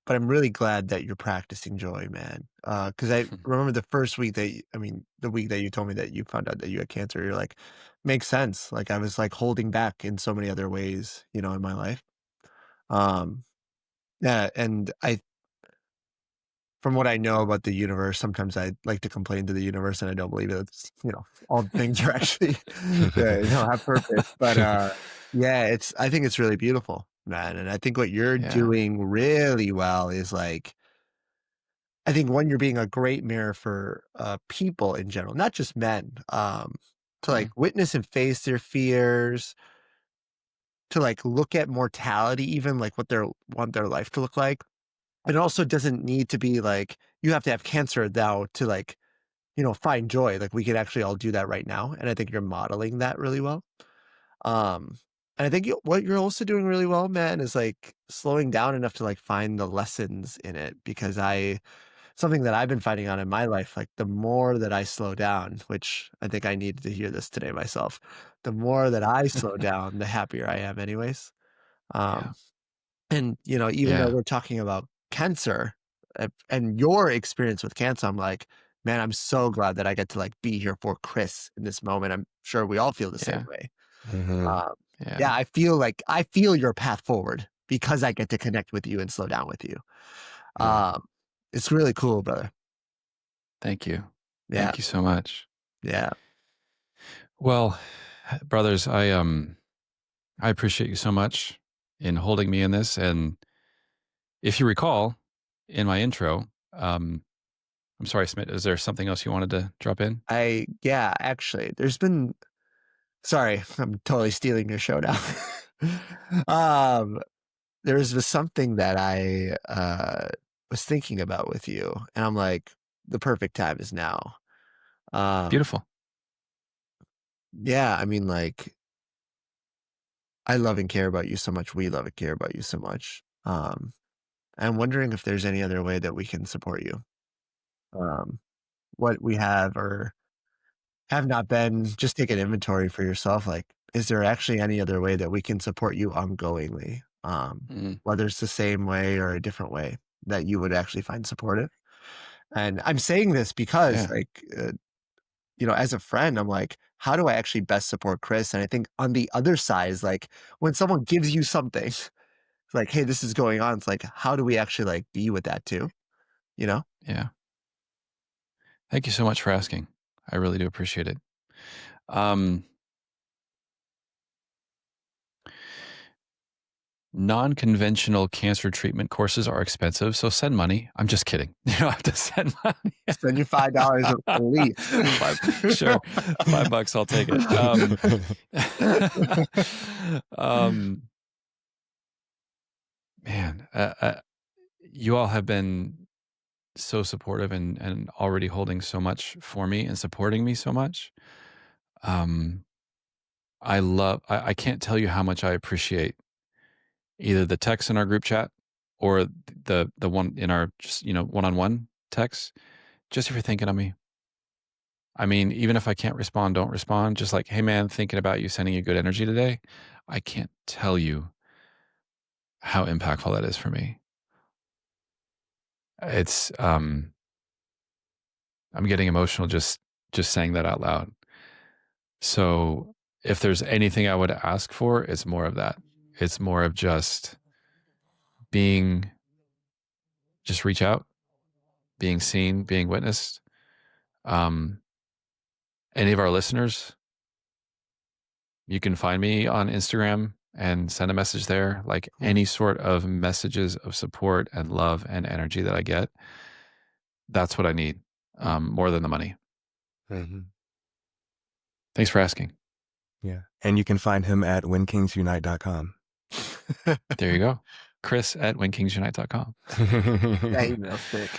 But I'm really glad that you're practicing joy, man. Because I remember the first week the week that you told me that you found out that you had cancer, you're like, makes sense. Like I was like holding back in so many other ways, in my life. Yeah, and from what I know about the universe, sometimes I like to complain to the universe, and I don't believe it's all things are actually have purpose. But yeah, I think it's really beautiful, man. And I think what you're doing really well is like, I think one, you're being a great mirror for people in general, not just men, to like witness and face their fears, to like look at mortality, even like what they want their life to look like. It also doesn't need to be like you have to have cancer now to like, find joy. Like we could actually all do that right now. And I think you're modeling that really well. And I think what you're also doing really well, man, is like slowing down enough to like find the lessons in it. Because something that I've been finding out in my life, like the more that I slow down, which I think I needed to hear this today myself, the more that I slow down, the happier I am anyways. And, even though we're talking about cancer and your experience with cancer, I'm like, man, I'm so glad that I get to like be here for Chris in this moment. I'm sure we all feel the same way. Yeah, I feel your path forward because I get to connect with you and slow down with you. It's really cool, brother. Thank you. Yeah. Thank you so much. Yeah. Well, brothers, I appreciate you so much in holding me in this. And if you recall in my intro, I'm sorry, Smit, is there something else you wanted to drop in? Actually, sorry, I'm totally stealing your show now. There was something that I was thinking about with you, and I'm like, the perfect time is now. Beautiful. Yeah, I mean, like, I love and care about you so much. We love and care about you so much. I'm wondering if there's any other way that we can support you. What we have or have not been, just take an inventory for yourself. Like, is there actually any other way that we can support you ongoingly? Whether it's the same way or a different way that you would actually find supportive. And I'm saying this because as a friend, I'm like, how do I actually best support Chris? And I think on the other side is like, when someone gives you something, it's like, hey, this is going on. It's like, how do we actually like be with that too? Yeah. Thank you so much for asking. I really do appreciate it. Non-conventional cancer treatment courses are expensive, so send money. I'm just kidding. You don't have to send money. Send you $5 at least. Sure, $5, I'll take it. Man, you all have been so supportive and already holding so much for me and supporting me so much. Um, I can't tell you how much I appreciate either the text in our group chat or the one in our just, one-on-one text, just if you're thinking of me. I mean, even if I can't respond, don't respond. Just like, hey man, thinking about you, sending you good energy today. I can't tell you how impactful that is for me. It's I'm getting emotional just saying that out loud. So if there's anything I would ask for, it's more of that. It's more of just reach out, being seen, being witnessed. Any of our listeners, you can find me on Instagram and send a message there. Like any sort of messages of support and love and energy that I get, that's what I need, more than the money. Mm-hmm. Thanks for asking. Yeah. And you can find him at whenkingsunite.com. There you go. Chris at whenkingsunite.com. That email's thick.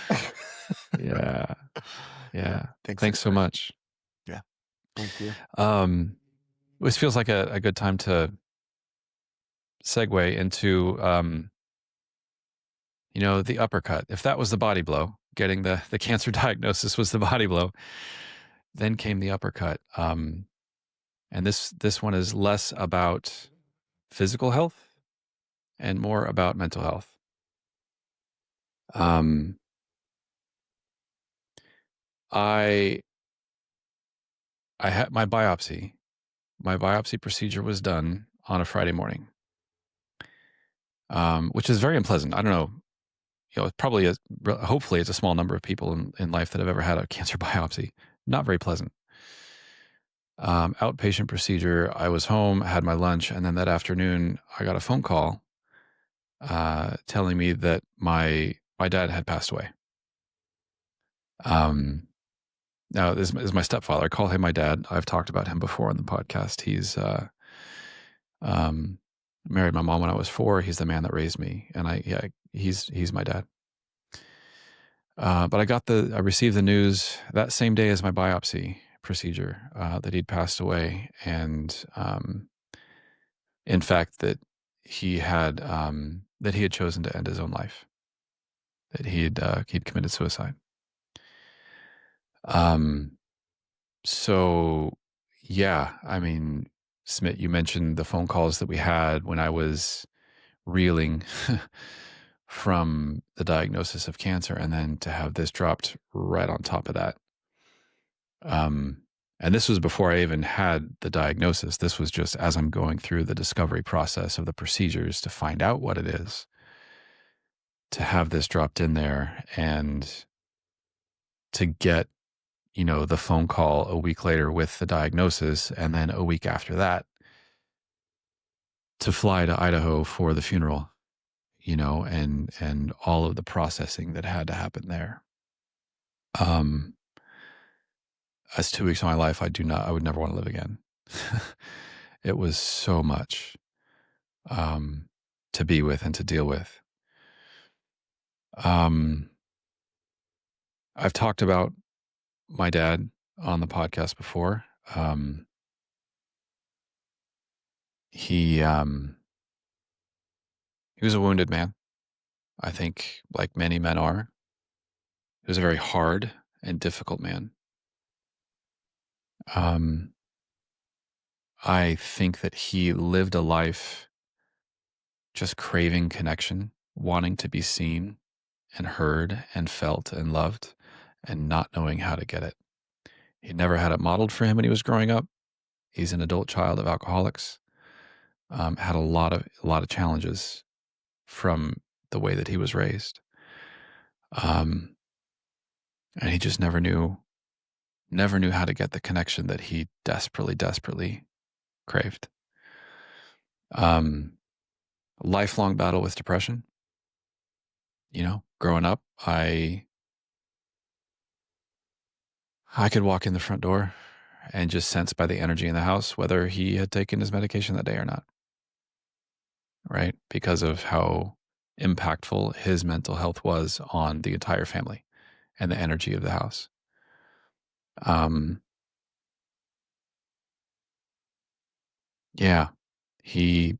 Yeah. Yeah. Thanks so Chris. much. Yeah. Thank you. This feels like a good time to segue into, the uppercut. If that was the body blow, getting the cancer diagnosis was the body blow, then came the uppercut. And this one is less about physical health and more about mental health. I had my biopsy. My biopsy procedure was done on a Friday morning, which is very unpleasant. I don't know. It's probably hopefully it's a small number of people in life that have ever had a cancer biopsy. Not very pleasant. Outpatient procedure. I was home, had my lunch, and then that afternoon I got a phone call telling me that my dad had passed away. Now this is my stepfather. I call him my dad. I've talked about him before on the podcast. He's married my mom when I was 4. He's the man that raised me, and he's my dad. But I received the news that same day as my biopsy procedure that he'd passed away, and in fact that he had chosen to end his own life, that he'd committed suicide. So yeah, I mean, Smit, you mentioned the phone calls that we had when I was reeling from the diagnosis of cancer, and then to have this dropped right on top of that. And this was before I even had the diagnosis. This was just as I'm going through the discovery process of the procedures to find out what it is, to have this dropped in there, and to get, the phone call a week later with the diagnosis, and then a week after that to fly to Idaho for the funeral, and all of the processing that had to happen there. As 2 weeks of my life, I would never want to live again. It was so much to be with and to deal with. I've talked about my dad on the podcast before. He was a wounded man. I think, like many men are. He was a very hard and difficult man. I think that he lived a life just craving connection, wanting to be seen and heard and felt and loved, and not knowing how to get it. He never had it modeled for him when he was growing up. He's an adult child of alcoholics. Had a lot of challenges from the way that he was raised. And he just never knew how to get the connection that he desperately craved. Lifelong battle with depression. Growing up, I could walk in the front door and just sense by the energy in the house whether he had taken his medication that day or not. Right? Because of how impactful his mental health was on the entire family and the energy of the house. Yeah, he,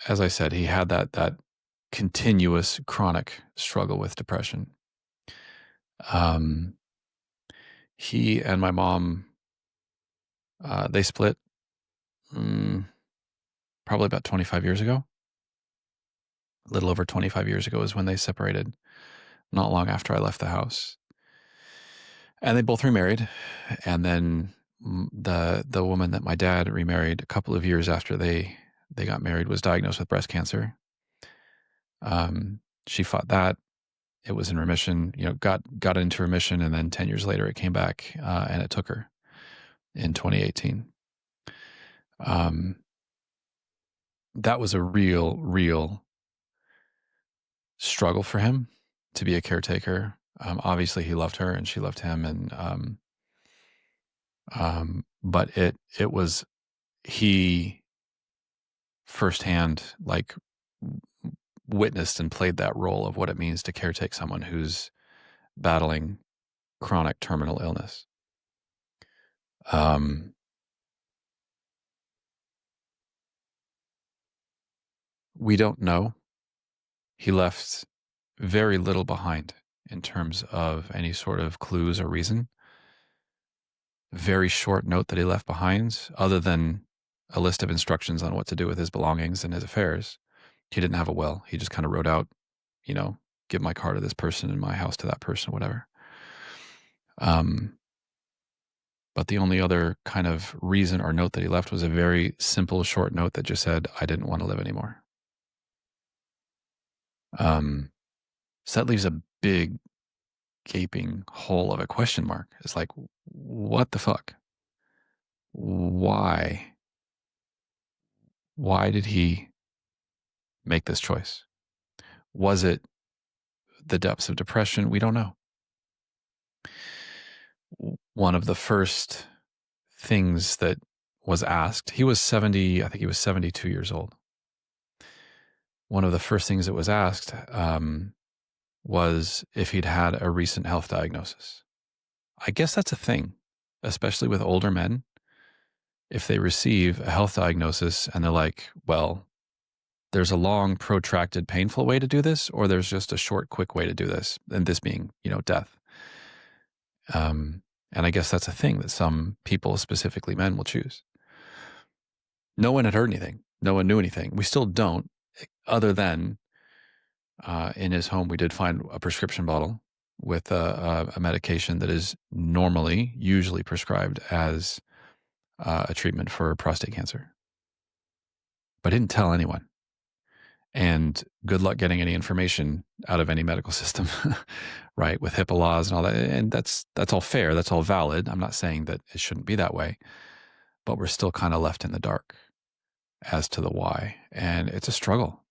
as I said, he had that continuous chronic struggle with depression. He and my mom, they split probably about 25 years ago. A little over 25 years ago is when they separated, not long after I left the house. And they both remarried. And then the woman that my dad remarried a couple of years after they got married was diagnosed with breast cancer. She fought that. It was in remission, got into remission, and then 10 years later it came back, and it took her in 2018. That was a real struggle for him to be a caretaker. Obviously he loved her and she loved him, and but it was, he firsthand witnessed and played that role of what it means to caretake someone who's battling chronic terminal illness. We don't know. He left very little behind in terms of any sort of clues or reason. Very short note that he left behind, other than a list of instructions on what to do with his belongings and his affairs. He didn't have a will. He just kind of wrote out, give my car to this person and my house to that person, whatever. But the only other kind of reason or note that he left was a very simple, short note that just said, I didn't want to live anymore. So that leaves a big, gaping hole of a question mark. It's like, what the fuck? Why? Why did he make this choice? Was it the depths of depression? We don't know. One of the first things that was asked, he was 70, I think he was 72 years old. One of the first things that was asked was if he'd had a recent health diagnosis. I guess that's a thing, especially with older men. If they receive a health diagnosis and they're like, well, there's a long, protracted, painful way to do this, or there's just a short, quick way to do this, and this being, death. And I guess that's a thing that some people, specifically men, will choose. No one had heard anything. No one knew anything. We still don't, other than in his home, we did find a prescription bottle with a medication that is usually prescribed as a treatment for prostate cancer. But didn't tell anyone. And good luck getting any information out of any medical system, right? With HIPAA laws and all that. And that's all fair. That's all valid. I'm not saying that it shouldn't be that way, but we're still kind of left in the dark as to the why. And it's a struggle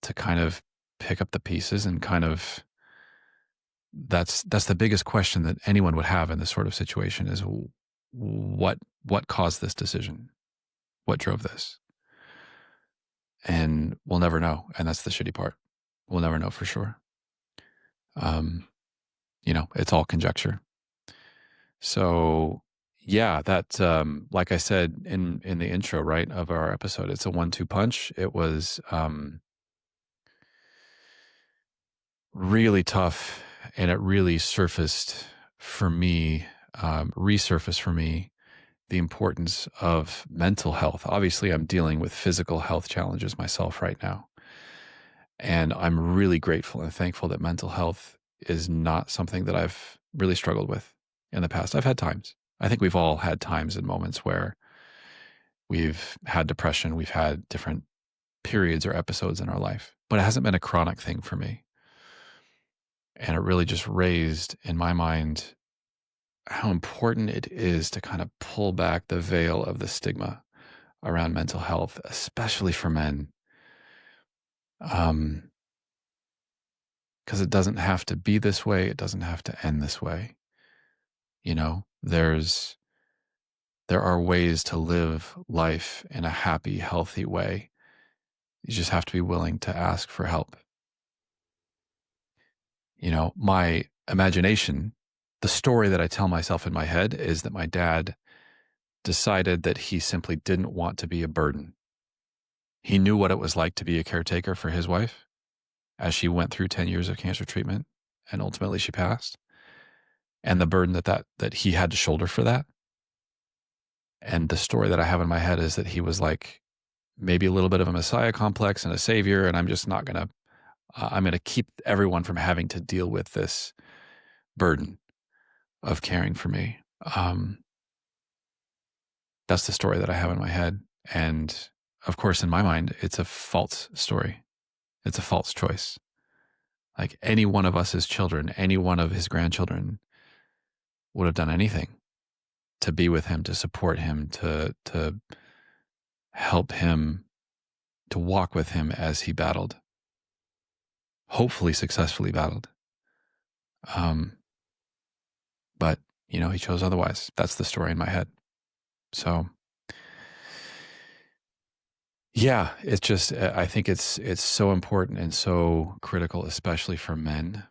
to kind of pick up the pieces and kind of, that's the biggest question that anyone would have in this sort of situation is what caused this decision? What drove this? And we'll never know. And that's the shitty part. We'll never know for sure. It's all conjecture. So yeah, that, like I said in the intro, right, of our episode, it's a 1-2 punch. It was really tough, and it really resurfaced for me the importance of mental health. Obviously, I'm dealing with physical health challenges myself right now. And I'm really grateful and thankful that mental health is not something that I've really struggled with in the past. I've had times. I think we've all had times and moments where we've had depression. We've had different periods or episodes in our life, but it hasn't been a chronic thing for me. And it really just raised in my mind how important it is to kind of pull back the veil of the stigma around mental health, especially for men. Because it doesn't have to be this way. It doesn't have to end this way. There are ways to live life in a happy, healthy way You just have to be willing to ask for help. You know, my imagination, the story that I tell myself in my head is that my dad decided that he simply didn't want to be a burden. He knew what it was like to be a caretaker for his wife as she went through 10 years of cancer treatment and ultimately she passed, and the burden that he had to shoulder for that. And the story that I have in my head is that he was like maybe a little bit of a messiah complex and a savior, and I'm just not going to I'm going to keep everyone from having to deal with this burden of caring for me. That's the story that I have in my head. And of course, in my mind, it's a false story. It's a false choice. Like any one of us as children, any one of his grandchildren would have done anything to be with him, to support him, to help him, to walk with him as he battled, hopefully successfully battled. But, you know, he chose otherwise. That's the story in my head. So, yeah, it's just, I think it's so important and so critical, especially for men.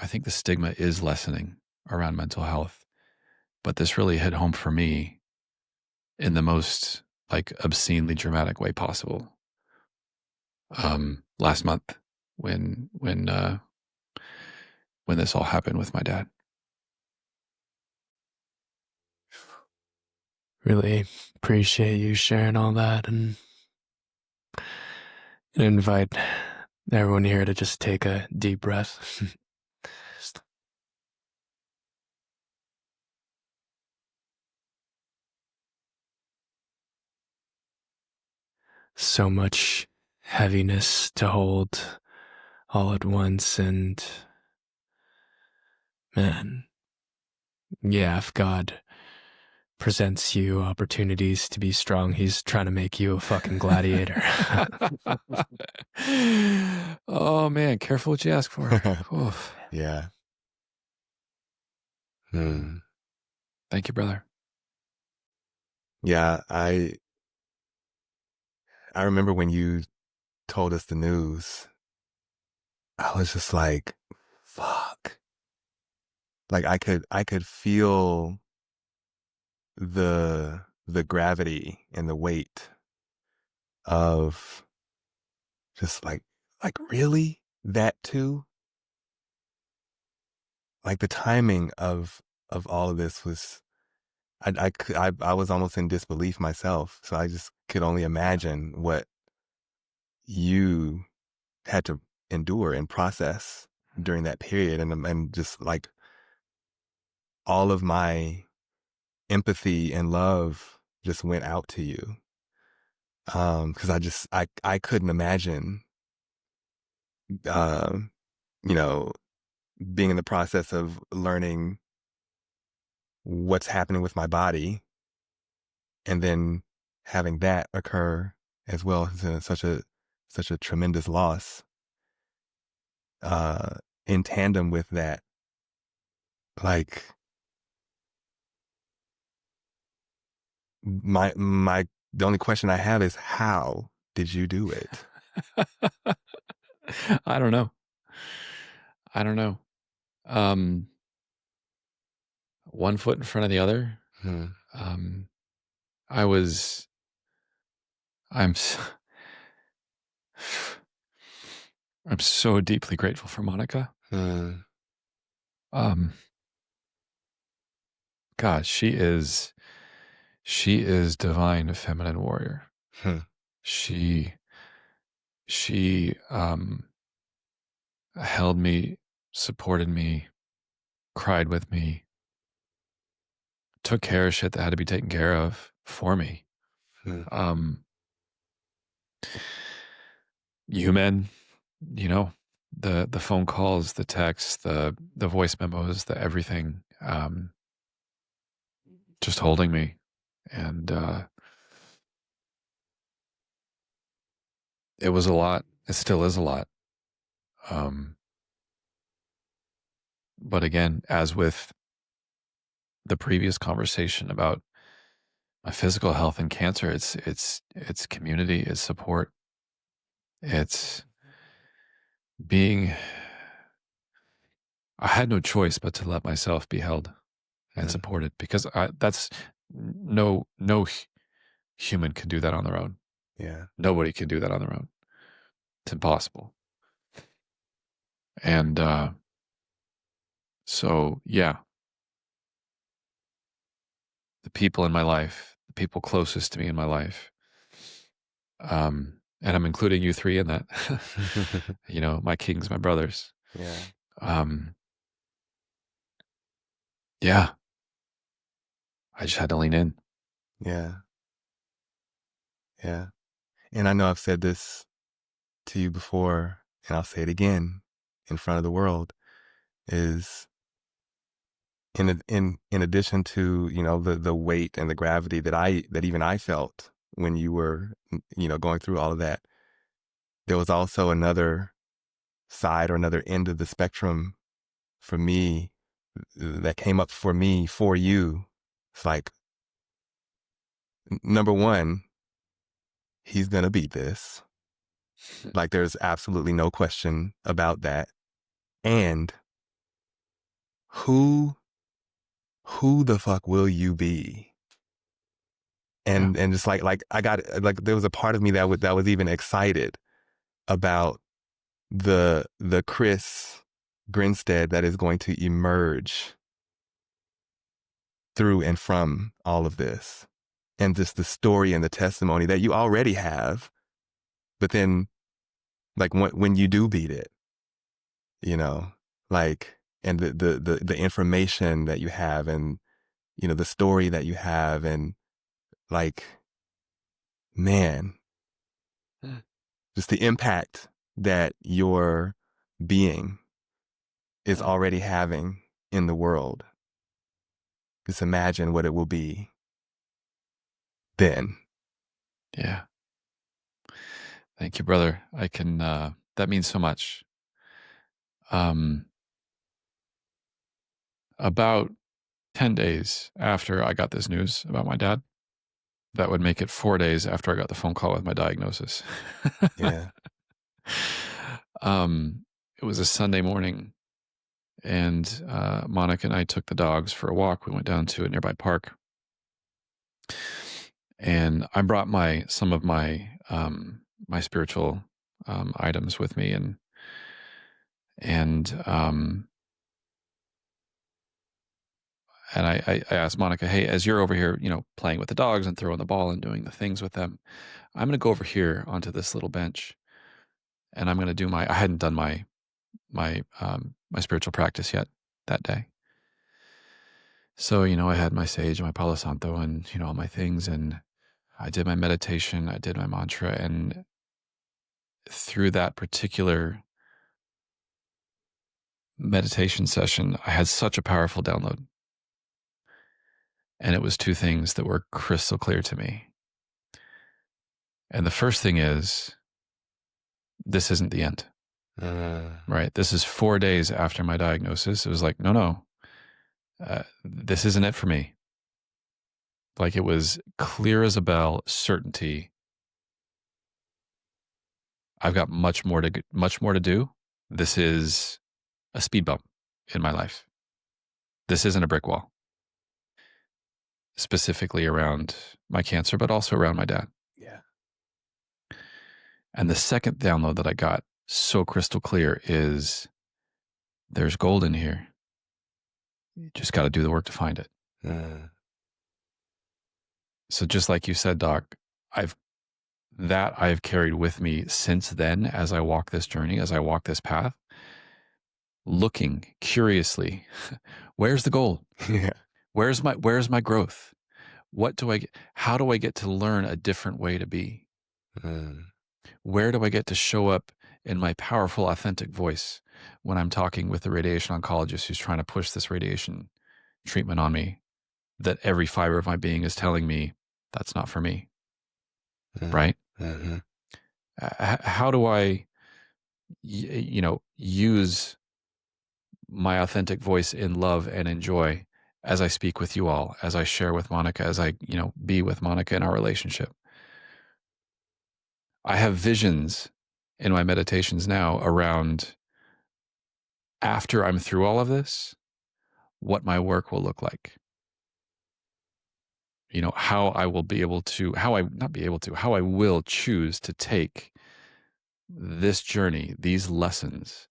I think the stigma is lessening around mental health, but this really hit home for me in the most like obscenely dramatic way possible. Last month when this all happened with my dad. Really appreciate you sharing all that, and invite everyone here to just take a deep breath. So much heaviness to hold all at once, and man, yeah, if God presents you opportunities to be strong, he's trying to make you a fucking gladiator. Oh man, careful what you ask for. Oof. Yeah. Thank you, brother. Yeah, I remember when you told us the news, I was just like, fuck. Like I could feel the gravity and the weight of just like really that too? Like the timing of all of this was, I was almost in disbelief myself. So I just could only imagine what you had to endure and process during that period. And just like all of my empathy and love just went out to you. Cause I couldn't imagine, uh, you know, being in the process of learning what's happening with my body and then having that occur as well as such a tremendous loss. In tandem with that, like the only question I have is, how did you do it? I don't know. One foot in front of the other. Um, I was, I'm, s- I'm so deeply grateful for Monica. God, she is divine feminine warrior. She held me, supported me, cried with me, took care of shit that had to be taken care of for me. You men, you know, the phone calls, the texts, the voice memos, the everything, just holding me. And it was a lot. It still is a lot. But again, as with the previous conversation about my physical health and cancer, it's community, it's support, It's being, I had no choice but to let myself be held and supported, because that's no human can do that on their own. Yeah. Nobody can do that on their own. It's impossible. And so, yeah, the people in my life, the people closest to me in my life, and I'm including you three in that, my kings, my brothers. Yeah. Yeah, I just had to lean in. Yeah. Yeah. And I know I've said this to you before, and I'll say it again in front of the world, is in addition to, the weight and the gravity that even I felt when you were, going through all of that, there was also another side or another end of the spectrum for me that came up for me, for you. It's like, number one, he's going to beat this. Like, there's absolutely no question about that. And who the fuck will you be? And just like I got, like, there was a part of me that was even excited about the Chris Grinstead that is going to emerge through and from all of this, and just the story and the testimony that you already have. But then, like, when you do beat it, like, and the information that you have, and the story that you have, and, like, man, just the impact that your being is already having in the world. Just imagine what it will be then. Yeah. Thank you, brother. I can, that means so much. About 10 days after I got this news about my dad, that would make it 4 days after I got the phone call with my diagnosis. Yeah. It was a Sunday morning, and Monica and I took the dogs for a walk. We went down to a nearby park, and I brought some of my my spiritual items with me, and I asked Monica, hey, as you're over here, playing with the dogs and throwing the ball and doing the things with them, I'm going to go over here onto this little bench, and I'm going to do I hadn't done my spiritual practice yet that day. So, I had my sage and my Palo Santo and, all my things, and I did my meditation, I did my mantra, and through that particular meditation session, I had such a powerful download. And it was two things that were crystal clear to me. And the first thing is, this isn't the end, right? This is 4 days after my diagnosis. It was like, no, this isn't it for me. Like, it was clear as a bell, certainty. I've got much more to do. This is a speed bump in my life. This isn't a brick wall. Specifically around my cancer, but also around my dad. Yeah. And the second download that I got so crystal clear is, there's gold in here. You just got to do the work to find it. So just like you said, Doc, I've carried with me since then, as I walk this journey, as I walk this path, looking curiously, where's the gold? Yeah. Where's my growth? How do I get to learn a different way to be? Where do I get to show up in my powerful, authentic voice when I'm talking with the radiation oncologist who's trying to push this radiation treatment on me, that every fiber of my being is telling me that's not for me, right? How do I, use my authentic voice in love and in joy as I speak with you all, as I share with Monica, as I, be with Monica in our relationship? I have visions in my meditations now around, after I'm through all of this, what my work will look like. How I will be able to, how I not be able to, how I will choose to take this journey, these lessons,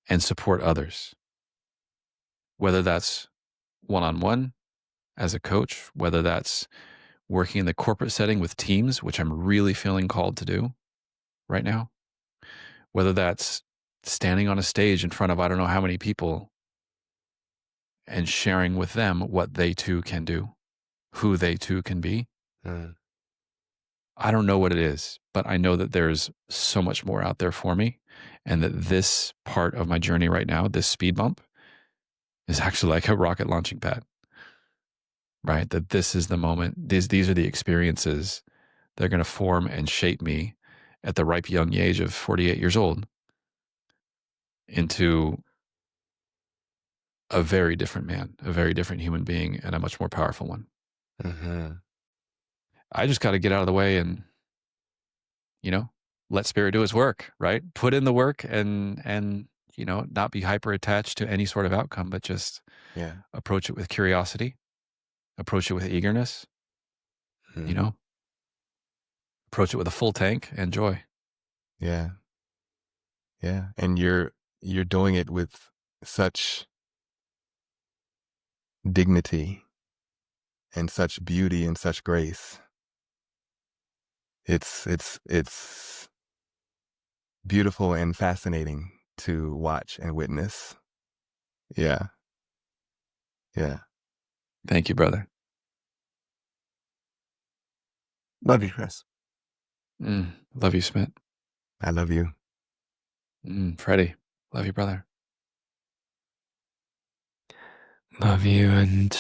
and support others. Whether that's one-on-one as a coach, whether that's working in the corporate setting with teams, which I'm really feeling called to do right now, whether that's standing on a stage in front of I don't know how many people and sharing with them what they too can do, who they too can be. Mm. I don't know what it is, but I know that there's so much more out there for me, and that this part of my journey right now, this speed bump, is actually like a rocket launching pad, right? That this is the moment, these are the experiences that are going to form and shape me at the ripe young age of 48 years old into a very different man, a very different human being, and a much more powerful one. Mm-hmm. I just got to get out of the way and, let spirit do its work, right? Put in the work and not be hyper attached to any sort of outcome, but just Yeah. approach it with curiosity, approach it with eagerness, Mm. approach it with a full tank and joy. Yeah. Yeah. And you're doing it with such dignity and such beauty and such grace. It's beautiful and fascinating to watch and witness. Yeah. Yeah. Thank you, brother. Love you, Chris. Love you, Smit. I love you. Freddy, love you, brother. Love you, and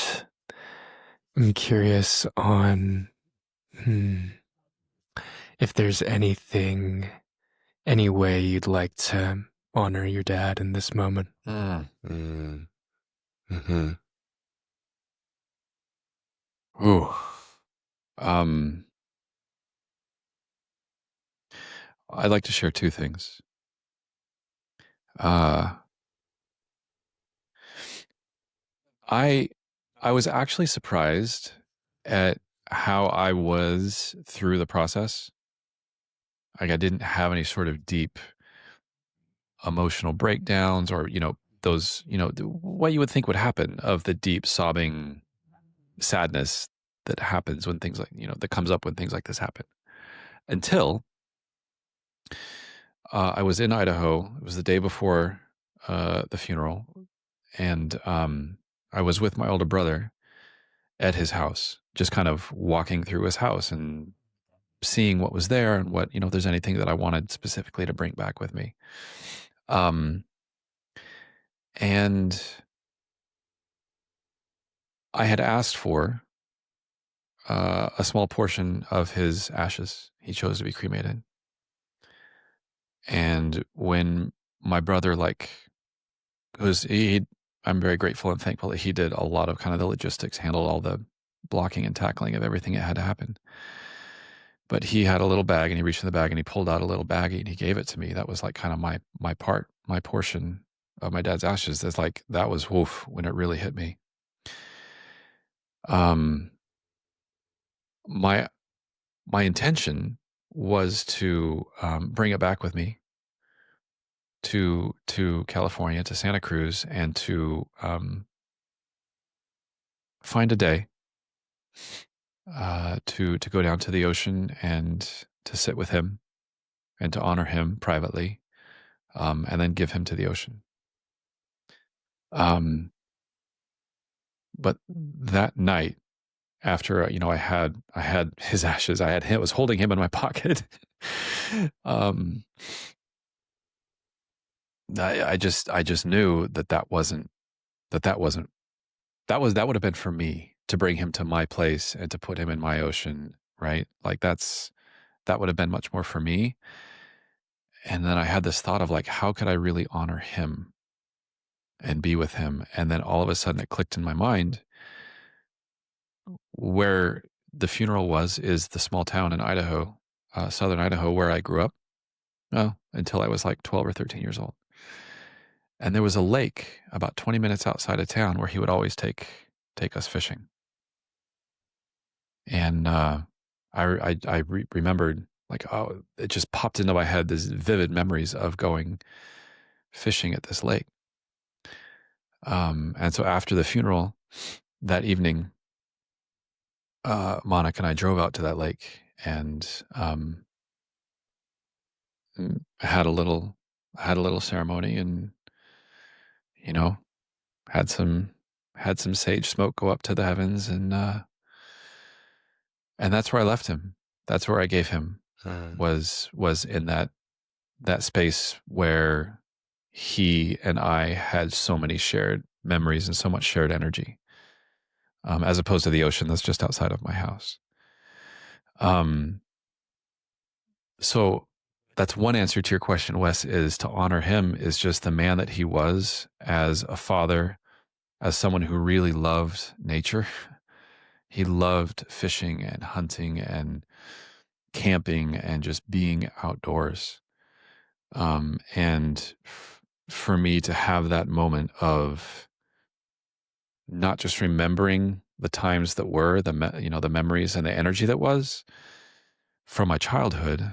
I'm curious on if there's anything, any way you'd like to honor your dad in this moment. Mm. Mm-hmm. Ooh. I'd like to share two things. I was actually surprised at how I was through the process. Like, I didn't have any sort of deep emotional breakdowns or, those, what you would think would happen of the deep sobbing sadness that happens when things like, that comes up when things like this happen. Until I was in Idaho. It was the day before the funeral. And I was with my older brother at his house, just kind of walking through his house and seeing what was there and what, if there's anything that I wanted specifically to bring back with me. And I had asked for a small portion of his ashes. He chose to be cremated. And when my brother, I'm very grateful and thankful that he did a lot of kind of the logistics, handled all the blocking and tackling of everything that had to happen. But he had a little bag, and he reached in the bag and he pulled out a little baggie and he gave it to me. That was like kind of my part, my portion of my dad's ashes. That's like, that was woof when it really hit me. My intention was to bring it back with me to California, to Santa Cruz, and to find a day to go down to the ocean and to sit with him and to honor him privately, and then give him to the ocean. But that night, after I had his ashes, I was holding him in my pocket. I just knew that would have been for me to bring him to my place and to put him in my ocean, right? Like that would have been much more for me. And then I had this thought of like, how could I really honor him and be with him? And then all of a sudden it clicked in my mind, where the funeral is the small town in Idaho southern Idaho, where I grew up. Well, until I was like 12 or 13 years old. And there was a lake about 20 minutes outside of town where he would always take us fishing. And remembered, like, oh, it just popped into my head, these vivid memories of going fishing at this lake. And so after the funeral that evening, Monica and I drove out to that lake and had a little ceremony, and you know, had some sage smoke go up to the heavens, and that's where I left him. That's where I gave him, was in that space where he and I had so many shared memories and so much shared energy, as opposed to the ocean that's just outside of my house. So that's one answer to your question, Wes, is to honor him is just the man that he was as a father, as someone who really loved nature. He loved fishing and hunting and camping and just being outdoors. And for me to have that moment of not just remembering the times that were, the memories and the energy that was from my childhood,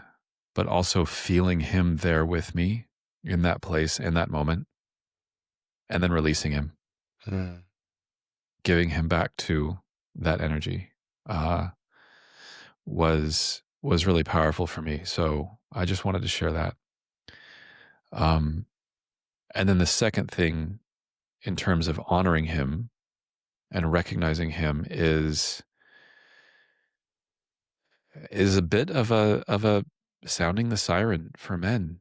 but also feeling him there with me in that place, in that moment, and then releasing him, giving him back to that energy, was really powerful for me. So I just wanted to share that. And then the second thing, in terms of honoring him and recognizing him, is a bit of a sounding the siren for men.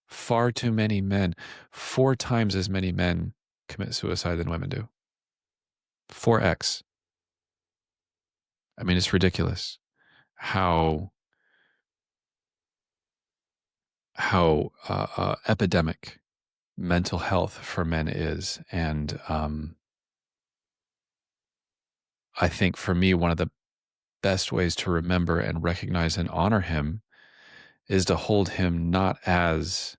Far too many men, 4 times as many men commit suicide than women do. 4x. I mean, it's ridiculous how epidemic mental health for men is. And I think for me, one of the best ways to remember and recognize and honor him is to hold him not as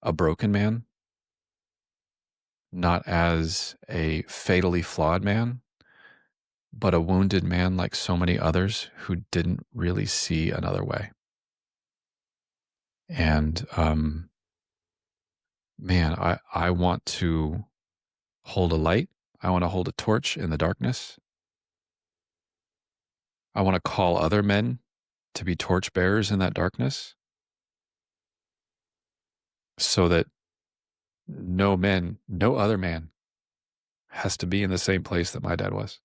a broken man, not as a fatally flawed man, but a wounded man like so many others who didn't really see another way. And man, I want to hold a light. I want to hold a torch in the darkness. I want to call other men to be torch bearers in that darkness, so that no other man has to be in the same place that my dad was.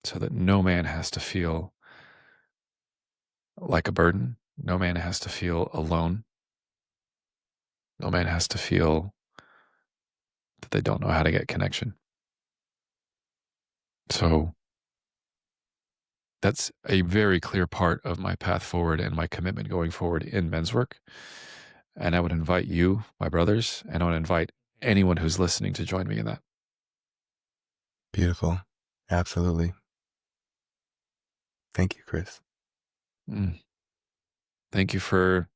So that no man has to feel like a burden. No man has to feel alone. No man has to feel that they don't know how to get connection. So that's a very clear part of my path forward and my commitment going forward in men's work. And I would invite you, my brothers, and I would invite anyone who's listening to join me in that. Beautiful. Absolutely. Thank you, Chris. Thank you for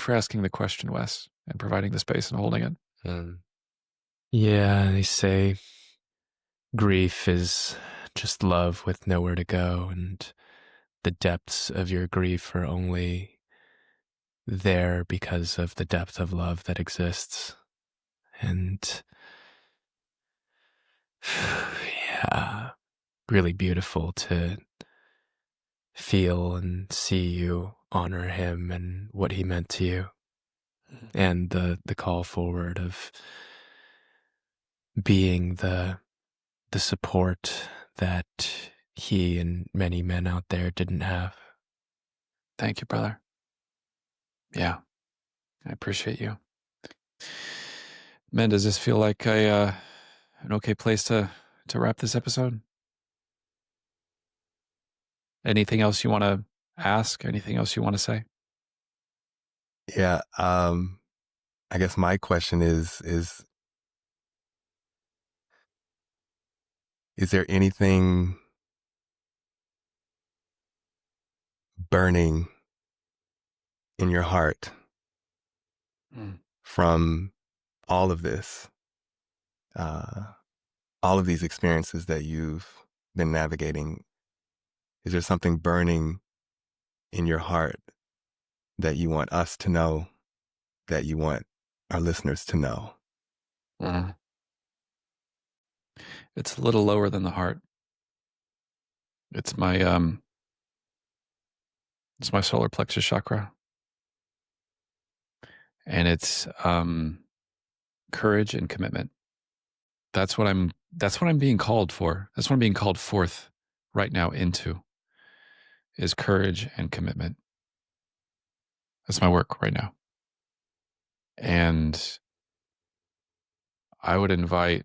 asking the question, Wes, and providing the space and holding it. Yeah, they say grief is just love with nowhere to go, and the depths of your grief are only there because of the depth of love that exists. And yeah, really beautiful to feel and see you honor him and what he meant to you, and the call forward of being the support that he and many men out there didn't have. Thank you, brother. Yeah, I appreciate you. Men, does this feel like an okay place to wrap this episode? Anything else you want to ask? Anything else you want to say? Yeah. I guess my question is is there anything burning in your heart Mm. from all of this, all of these experiences that you've been navigating? Is there something burning in your heart that you want us to know, that you want our listeners to know? Mm. It's a little lower than the heart. It's my solar plexus chakra, and it's courage and commitment. That's what I'm being called for. That's what I'm being called forth right now into, is courage and commitment. That's my work right now. And I would invite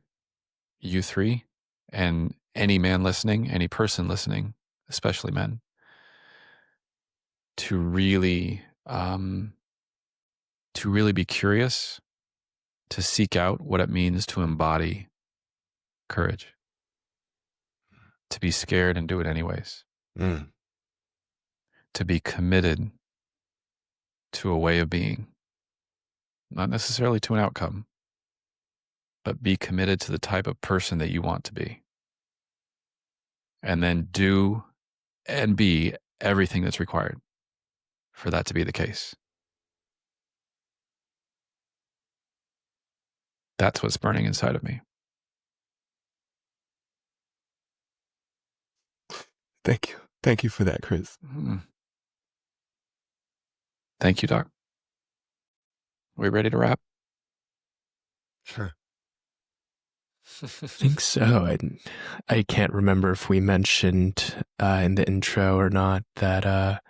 you three and any man listening, any person listening, especially men, to really be curious, to seek out what it means to embody courage, to be scared and do it anyways, Mm. to be committed to a way of being, not necessarily to an outcome, but be committed to the type of person that you want to be. And then do and be everything that's required for that to be the case. That's what's burning inside of me. Thank you. Thank you for that, Chris. Thank you, Doc. Are we ready to wrap? Sure. I think so. I can't remember if we mentioned in the intro or not that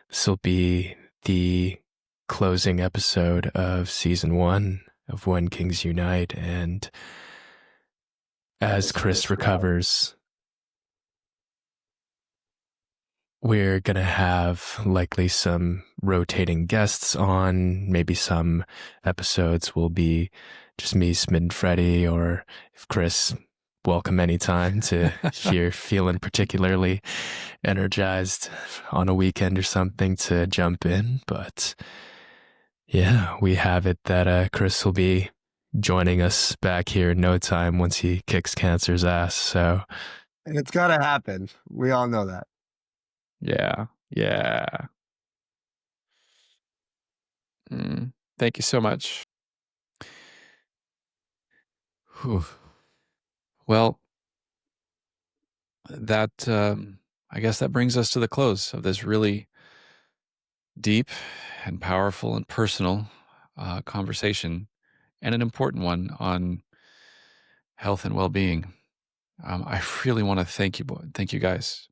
this will be the closing episode of season 1 of When Kings Unite. And as Chris recovers, we're going to have likely some rotating guests on. Maybe some episodes will be just me, Smit, and Freddy, or if Chris, welcome anytime to if you're feeling particularly energized on a weekend or something to jump in. But yeah, we have it that Chris will be joining us back here in no time once he kicks cancer's ass. So, And it's got to happen. We all know that. Yeah. Thank you so much. Whew. Well, that I guess that brings us to the close of this really deep and powerful and personal conversation, and an important one on health and well-being. I really want to thank you guys,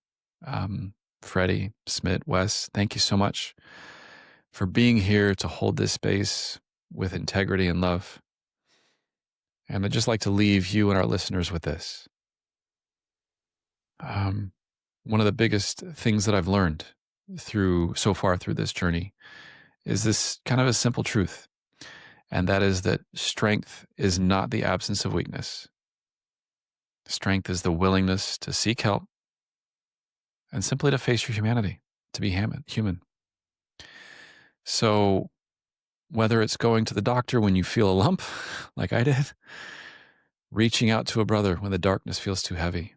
Freddie, Smit, Wes. Thank you so much for being here to hold this space with integrity and love. And I'd just like to leave you and our listeners with this. One of the biggest things that I've learned so far through this journey is this kind of a simple truth. And that is that strength is not the absence of weakness. Strength is the willingness to seek help and simply to face your humanity, to be human. So whether it's going to the doctor when you feel a lump, like I did, reaching out to a brother when the darkness feels too heavy,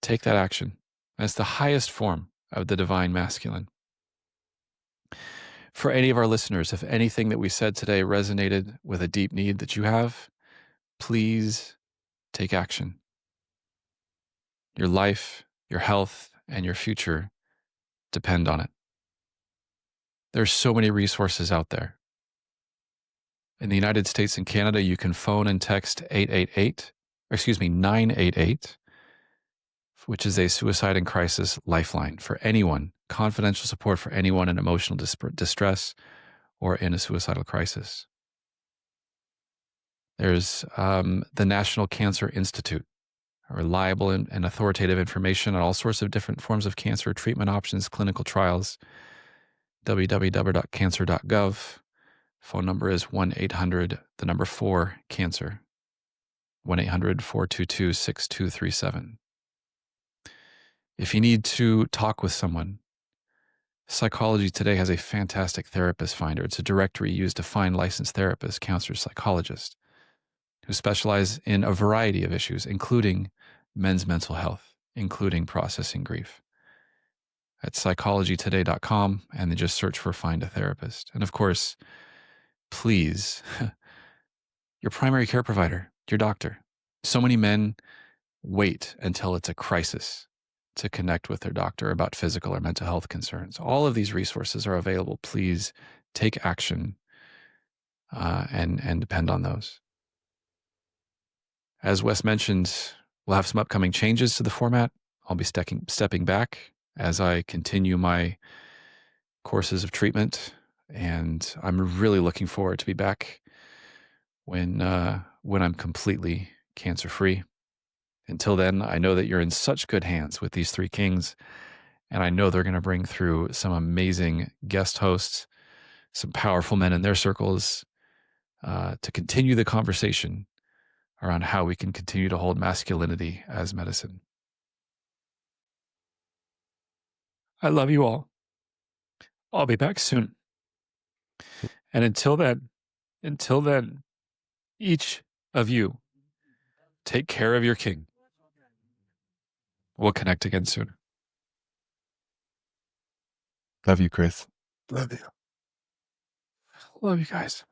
take that action. That's the highest form of the divine masculine. For any of our listeners, if anything that we said today resonated with a deep need that you have, please take action. Your life, your health, and your future depend on it. There's so many resources out there. In the United States and Canada, you can phone and text 988, which is a suicide and crisis lifeline for anyone, confidential support for anyone in emotional distress or in a suicidal crisis. There's the National Cancer Institute, reliable and authoritative information on all sorts of different forms of cancer treatment options, clinical trials, www.cancer.gov. Phone number is 1-800-4-CANCER. 1-800-422-6237. If you need to talk with someone, Psychology Today has a fantastic therapist finder. It's a directory used to find licensed therapists, counselors, psychologists who specialize in a variety of issues, including men's mental health, including processing grief. At psychologytoday.com, and then just search for Find a Therapist. And of course, please, your primary care provider, your doctor. So many men wait until it's a crisis to connect with their doctor about physical or mental health concerns. All of these resources are available. Please take action and depend on those. As Wes mentioned, we'll have some upcoming changes to the format. I'll be stepping back as I continue my courses of treatment, and I'm really looking forward to be back when I'm completely cancer-free. Until then, I know that you're in such good hands with these three kings, and I know they're going to bring through some amazing guest hosts, some powerful men in their circles, to continue the conversation around how we can continue to hold masculinity as medicine. I love you all. I'll be back soon. And until then, each of you take care of your king. We'll connect again soon. Love you, Chris. Love you. Love you guys.